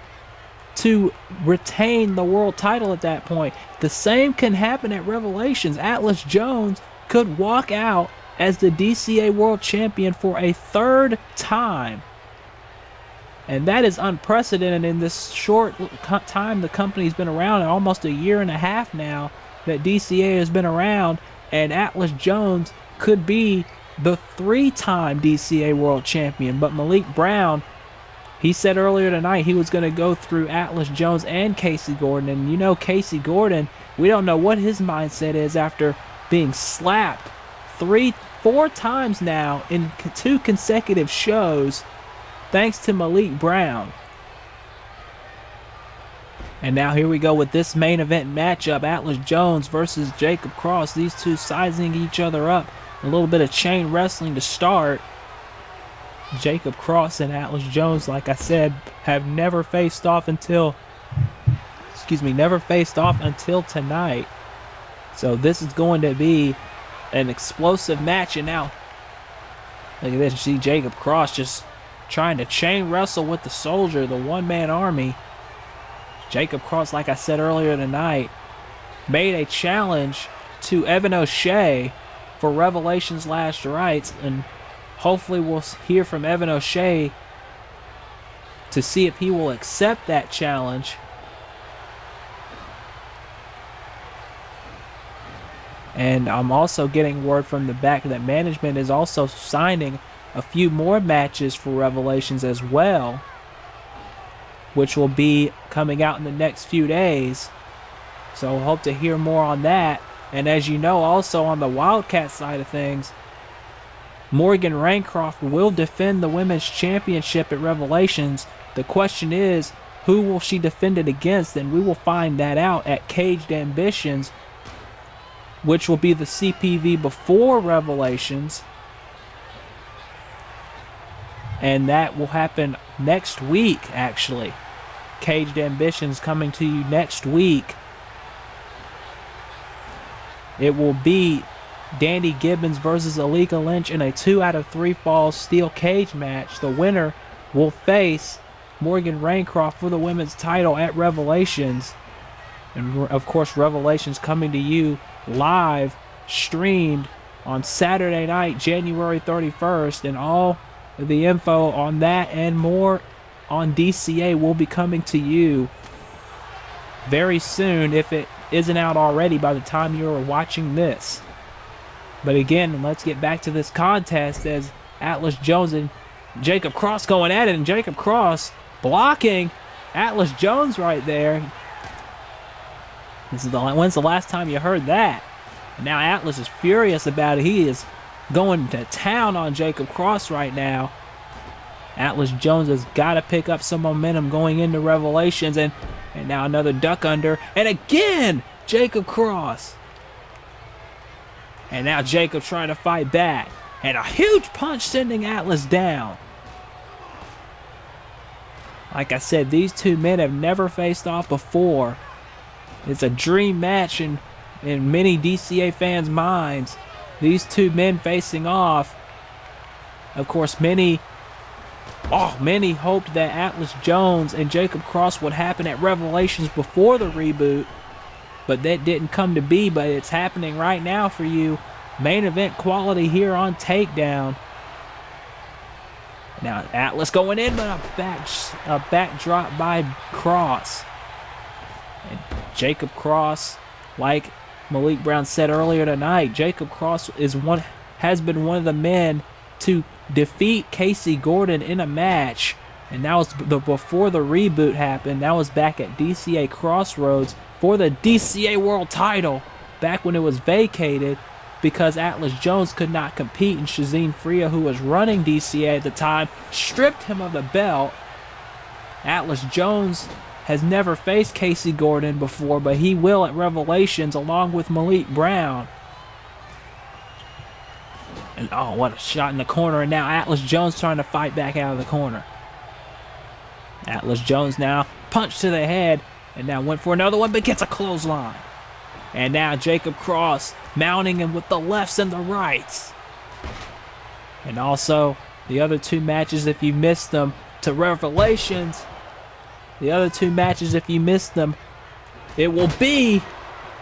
to retain the world title at that point. The same can happen at Revelations. Atlas Jones could walk out as the DCA World Champion for a third time. And that is unprecedented in this short time the company's been around, almost a year and a half now that DCA has been around, and Atlas Jones could be the three-time DCA World Champion. But Malik Brown, he said earlier tonight he was going to go through Atlas Jones and Casey Gordon. And you know, Casey Gordon, we don't know what his mindset is after being slapped 4 times now in 2 consecutive shows, thanks to Malik Brown. And now here we go with this main event matchup, Atlas Jones versus Jacob Cross. These two sizing each other up. A little bit of chain wrestling to start. Jacob Cross and Atlas Jones, like I said, have never faced off until tonight. So this is going to be an explosive match. And now, look at this. You see Jacob Cross just trying to chain wrestle with the Soldier, the one-man army. Jacob Cross, like I said earlier tonight, made a challenge to Evan O'Shea for Revelations Last Rites, and hopefully we'll hear from Evan O'Shea to see if he will accept that challenge. And I'm also getting word from the back that management is also signing a few more matches for Revelations as well, which will be coming out in the next few days. So hope to hear more on that. And as you know, also on the Wildcat side of things, Morgan Raycroft will defend the Women's Championship at Revelations. The question is, who will she defend it against? And we will find that out at Caged Ambitions, which will be the CPV before Revelations. And that will happen next week, actually. Caged Ambitions coming to you next week. It will be Dandy Gibbons versus Alika Lynch in a 2 out of 3 falls steel cage match. The winner will face Morgan Raycroft for the women's title at Revelations. And of course, Revelations coming to you live, streamed on Saturday night, January 31st. And all the info on that and more on DCA will be coming to you very soon, if it isn't out already by the time you're watching this. But again, let's get back to this contest as Atlas Jones and Jacob Cross going at it, and Jacob Cross blocking Atlas Jones right there. When's the last time you heard that? And now Atlas is furious about it. He is going to town on Jacob Cross right now. Atlas Jones has got to pick up some momentum going into Revelations, and now another duck under, and again Jacob Cross. And now Jacob trying to fight back, and a huge punch sending Atlas down. Like I said, these two men have never faced off before. It's a dream match in many DCA fans' minds. These two men facing off. Of course, many hoped that Atlas Jones and Jacob Cross would happen at Revelations before the reboot, but that didn't come to be. But it's happening right now for you. Main event quality here on Takedown. Now Atlas going in, but a backdrop by Cross. And Jacob Cross, like Malik Brown said earlier tonight, Jacob Cross has been one of the men to defeat Casey Gordon in a match, and that was before the reboot happened. That was back at DCA Crossroads for the DCA World Title, back when it was vacated because Atlas Jones could not compete, and Shazeen Freya, who was running DCA at the time, stripped him of the belt. Atlas Jones has never faced Casey Gordon before, but he will at Revelations along with Malik Brown. And oh, what a shot in the corner. And now Atlas Jones trying to fight back out of the corner. Atlas Jones now punch to the head. And now went for another one, but gets a clothesline. And now Jacob Cross mounting him with the lefts and the rights. And also, the other two matches, if you missed them, to Revelations. The other two matches, if you missed them, it will be,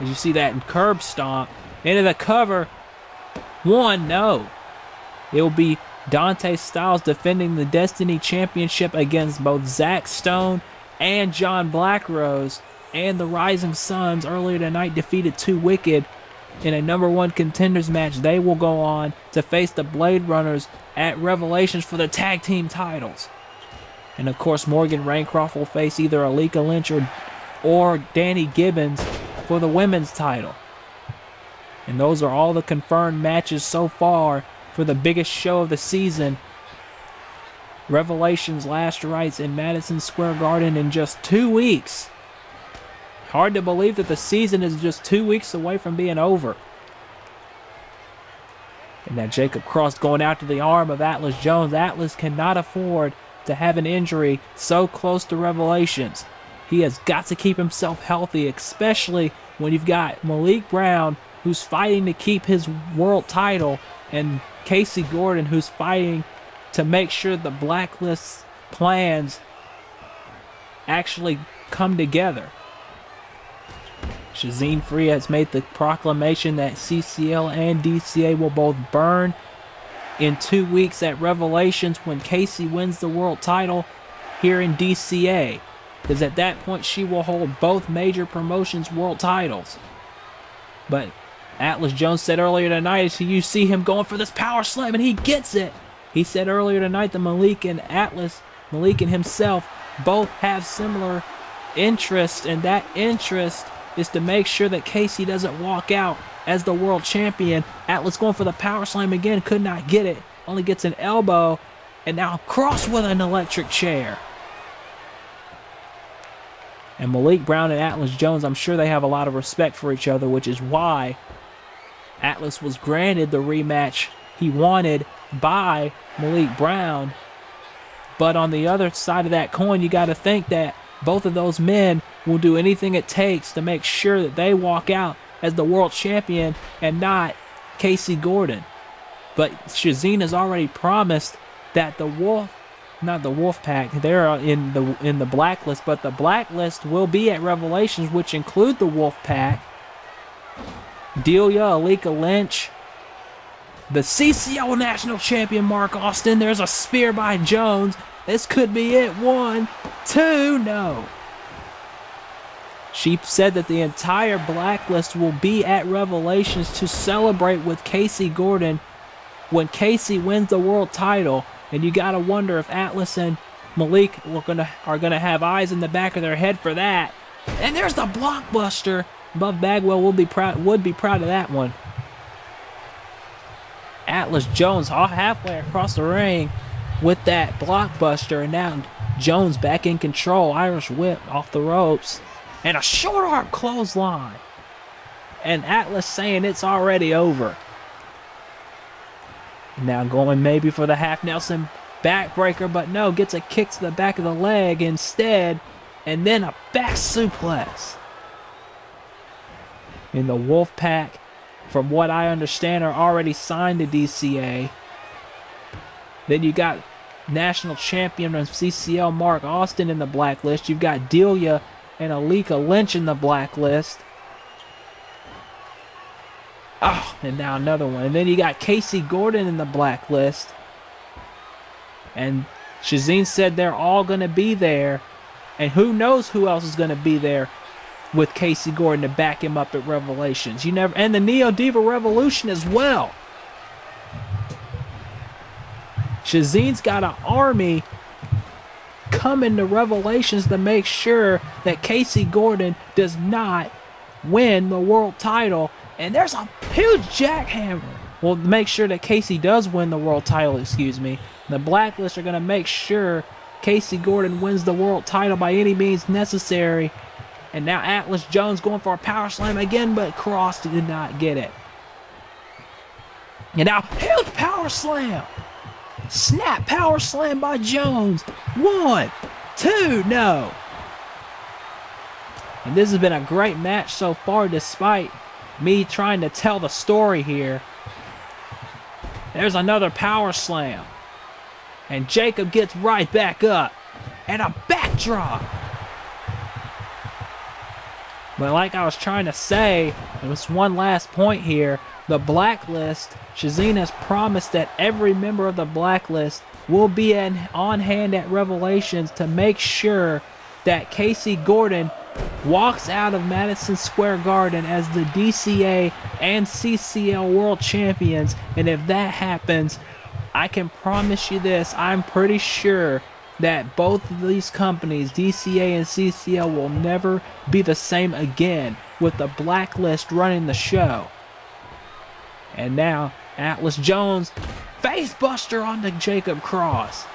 as you see that in curb stomp, into the cover. One, no. It will be Dante Styles defending the Destiny Championship against both Zack Stone and John Blackrose. And the Rising Suns earlier tonight defeated 2 Wicked in a #1 contenders match. They will go on to face the Blade Runners at Revelations for the tag team titles. And of course, Morgan Raycroft will face either Alika Lynch or Danny Gibbons for the women's title. And those are all the confirmed matches so far for the biggest show of the season. Revelations Last Rites in Madison Square Garden in just 2 weeks. Hard to believe that the season is just 2 weeks away from being over. And now Jacob Cross going out to the arm of Atlas Jones. Atlas cannot afford to have an injury so close to Revelations. He has got to keep himself healthy, especially when you've got Malik Brown, who's fighting to keep his world title, and Casey Gordon, who's fighting to make sure the Blacklist plans actually come together. Shazeen Free has made the proclamation that CCL and DCA will both burn in 2 weeks at Revelations when Casey wins the world title here in DCA. Because at that point she will hold both major promotions world titles. But Atlas Jones said earlier tonight, you see him going for this power slam and he gets it. He said earlier tonight that Malik and himself both have similar interests, and that interest is to make sure that Casey doesn't walk out as the world champion. Atlas going for the power slam again, could not get it. Only gets an elbow, and now Cross with an electric chair. And Malik Brown and Atlas Jones, I'm sure they have a lot of respect for each other, which is why Atlas was granted the rematch he wanted by Malik Brown. But on the other side of that coin, you got to think that both of those men will do anything it takes to make sure that they walk out as the world champion and not Casey Gordon. But Shazeen has already promised that the Wolfpack, they're in the Blacklist, but the Blacklist will be at Revelations, which include the Wolfpack, Delia, Alika Lynch, the CCO National Champion Mark Austin. There's a spear by Jones. This could be it. 1, 2, no. She said that the entire Blacklist will be at Revelations to celebrate with Casey Gordon when Casey wins the world title. And you gotta wonder if Atlas and Malik are gonna have eyes in the back of their head for that. And there's the blockbuster. Buff Bagwell would be proud of that one. Atlas Jones halfway across the ring with that blockbuster, and now Jones back in control. Irish whip off the ropes and a short arm clothesline, and Atlas saying it's already over. Now going maybe for the half Nelson backbreaker, but no, gets a kick to the back of the leg instead, and then a back suplex. In the Wolfpack, from what I understand, are already signed to DCA. Then you got national champion of CCL Mark Austin in the Blacklist. You've got Delia and Alika Lynch in the Blacklist. Oh, and now another one. And then you got Casey Gordon in the Blacklist. And Shazeen said they're all going to be there. And who knows who else is going to be there with Casey Gordon to back him up at Revelations. And the Neo Diva Revolution as well. Shazeen's got an army coming to Revelations to make sure that Casey Gordon does not win the world title. And there's a huge jackhammer. Well, make sure that Casey does win the world title, The Blacklist are going to make sure Casey Gordon wins the world title by any means necessary. And now Atlas Jones going for a power slam again, but Cross did not get it. And now huge power slam. Snap power slam by Jones. 1, 2, no. And this has been a great match so far despite me trying to tell the story here. There's another power slam. And Jacob gets right back up. And a backdrop. But like I was trying to say, and it's one last point here, the Blacklist, Shazine has promised that every member of the Blacklist will be on hand at Revelations to make sure that Casey Gordon walks out of Madison Square Garden as the DCA and CCL World Champions. And if that happens, I can promise you this, I'm pretty sure that both of these companies, DCA and CCL, will never be the same again with the Blacklist running the show. And now, Atlas Jones, facebuster onto Jacob Cross.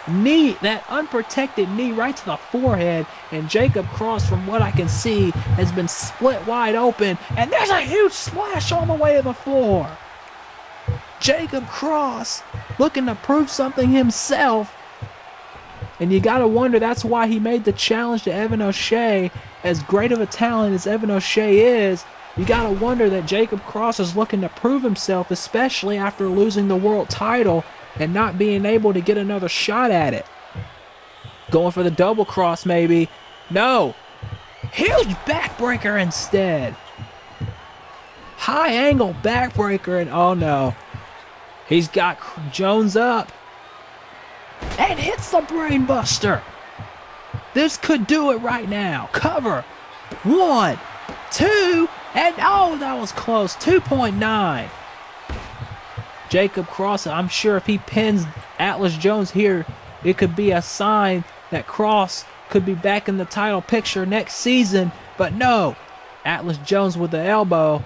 Knee, that unprotected knee right to the forehead, and Jacob Cross, from what I can see, has been split wide open, and there's a huge splash on the way to the floor. Jacob Cross looking to prove something himself. And you gotta wonder, that's why he made the challenge to Evan O'Shea. As great of a talent as Evan O'Shea is, you gotta wonder that Jacob Cross is looking to prove himself, especially after losing the world title and not being able to get another shot at it. Going for the double cross maybe. No. Huge backbreaker instead. High angle backbreaker, and oh no. He's got Jones up. And hits the brainbuster. This could do it right now. Cover. 1, 2, and oh, that was close. 2.9. Jacob Cross, I'm sure if he pins Atlas Jones here, it could be a sign that Cross could be back in the title picture next season. But no. Atlas Jones with the elbow.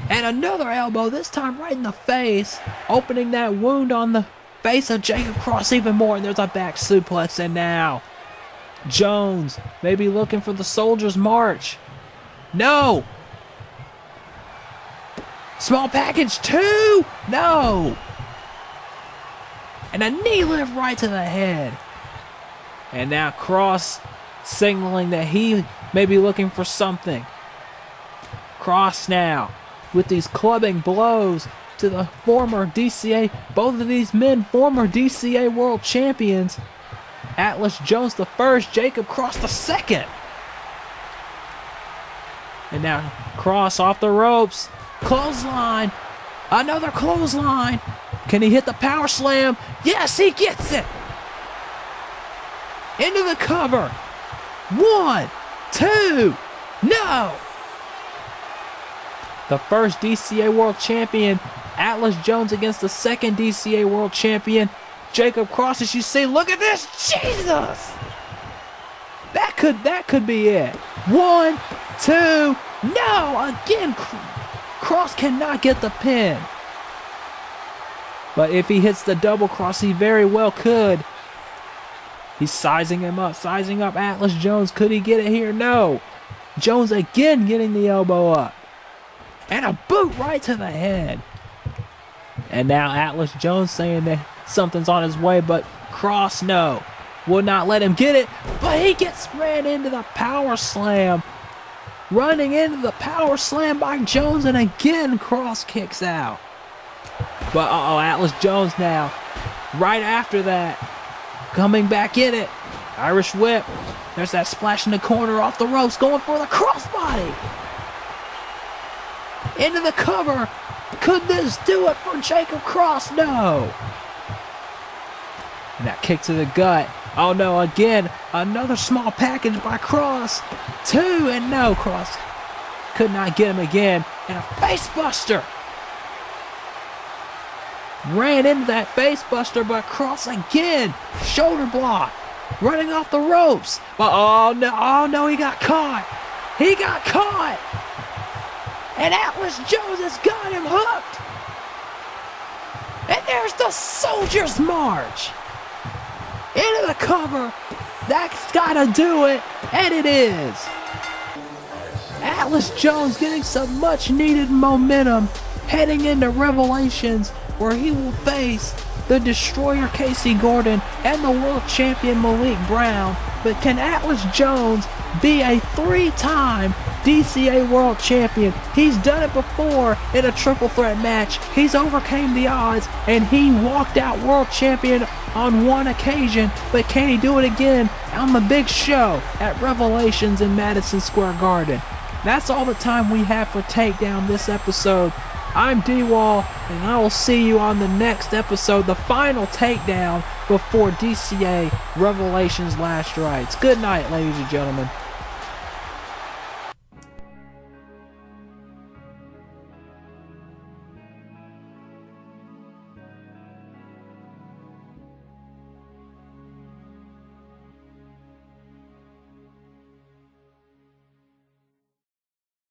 And another elbow, this time right in the face, opening that wound on the face of Jacob Cross even more. And there's a back suplex. And now Jones maybe looking for the Soldier's March. No. Small package 2. No. And a knee lift right to the head. And now Cross signaling that he may be looking for something. Cross now with these clubbing blows to the former DCA, both of these men former DCA world champions. Atlas Jones the first, Jacob Cross the second. And now Cross off the ropes. Clothesline. Another clothesline. Can he hit the power slam? Yes, he gets it. Into the cover. 1, 2. No. The first DCA World Champion, Atlas Jones, against the second DCA World Champion, Jacob Cross. As you see, look at this. Jesus. That could be it. 1, 2. No. Again, Cross cannot get the pin. But if he hits the double cross, he very well could. He's sizing him up, sizing up Atlas Jones. Could he get it here? No. Jones again getting the elbow up. And a boot right to the head. And now Atlas Jones saying that something's on his way, but Cross, no. Will not let him get it, but he gets ran into the power slam. Running into the power slam by Jones, and again Cross kicks out. But Atlas Jones now, right after that, coming back in it. Irish whip. There's that splash in the corner off the ropes, going for the crossbody. Into the cover. Could this do it for Jacob Cross? No. And that kick to the gut. Oh no, again, another small package by Cross. 2, and no, Cross could not get him again. And a face buster. Ran into that face buster, but Cross again. Shoulder block. Running off the ropes. But oh no, he got caught. He got caught. And Atlas Jones has got him hooked. And there's the Soldier's March. Into the cover. That's gotta do it. And it is. Atlas Jones getting some much needed momentum heading into Revelations, where he will face the Destroyer Casey Gordon and the world champion Malik Brown but can Atlas Jones be a 3-time DCA World Champion? He's done it before in a triple threat match. He's overcame the odds, and he walked out World Champion on one occasion, but can he do it again on the big show at Revelations in Madison Square Garden? That's all the time we have for Takedown this episode. I'm D-Wall, and I will see you on the next episode, the final takedown before DCA Revelations Last Rites. Good night, ladies and gentlemen.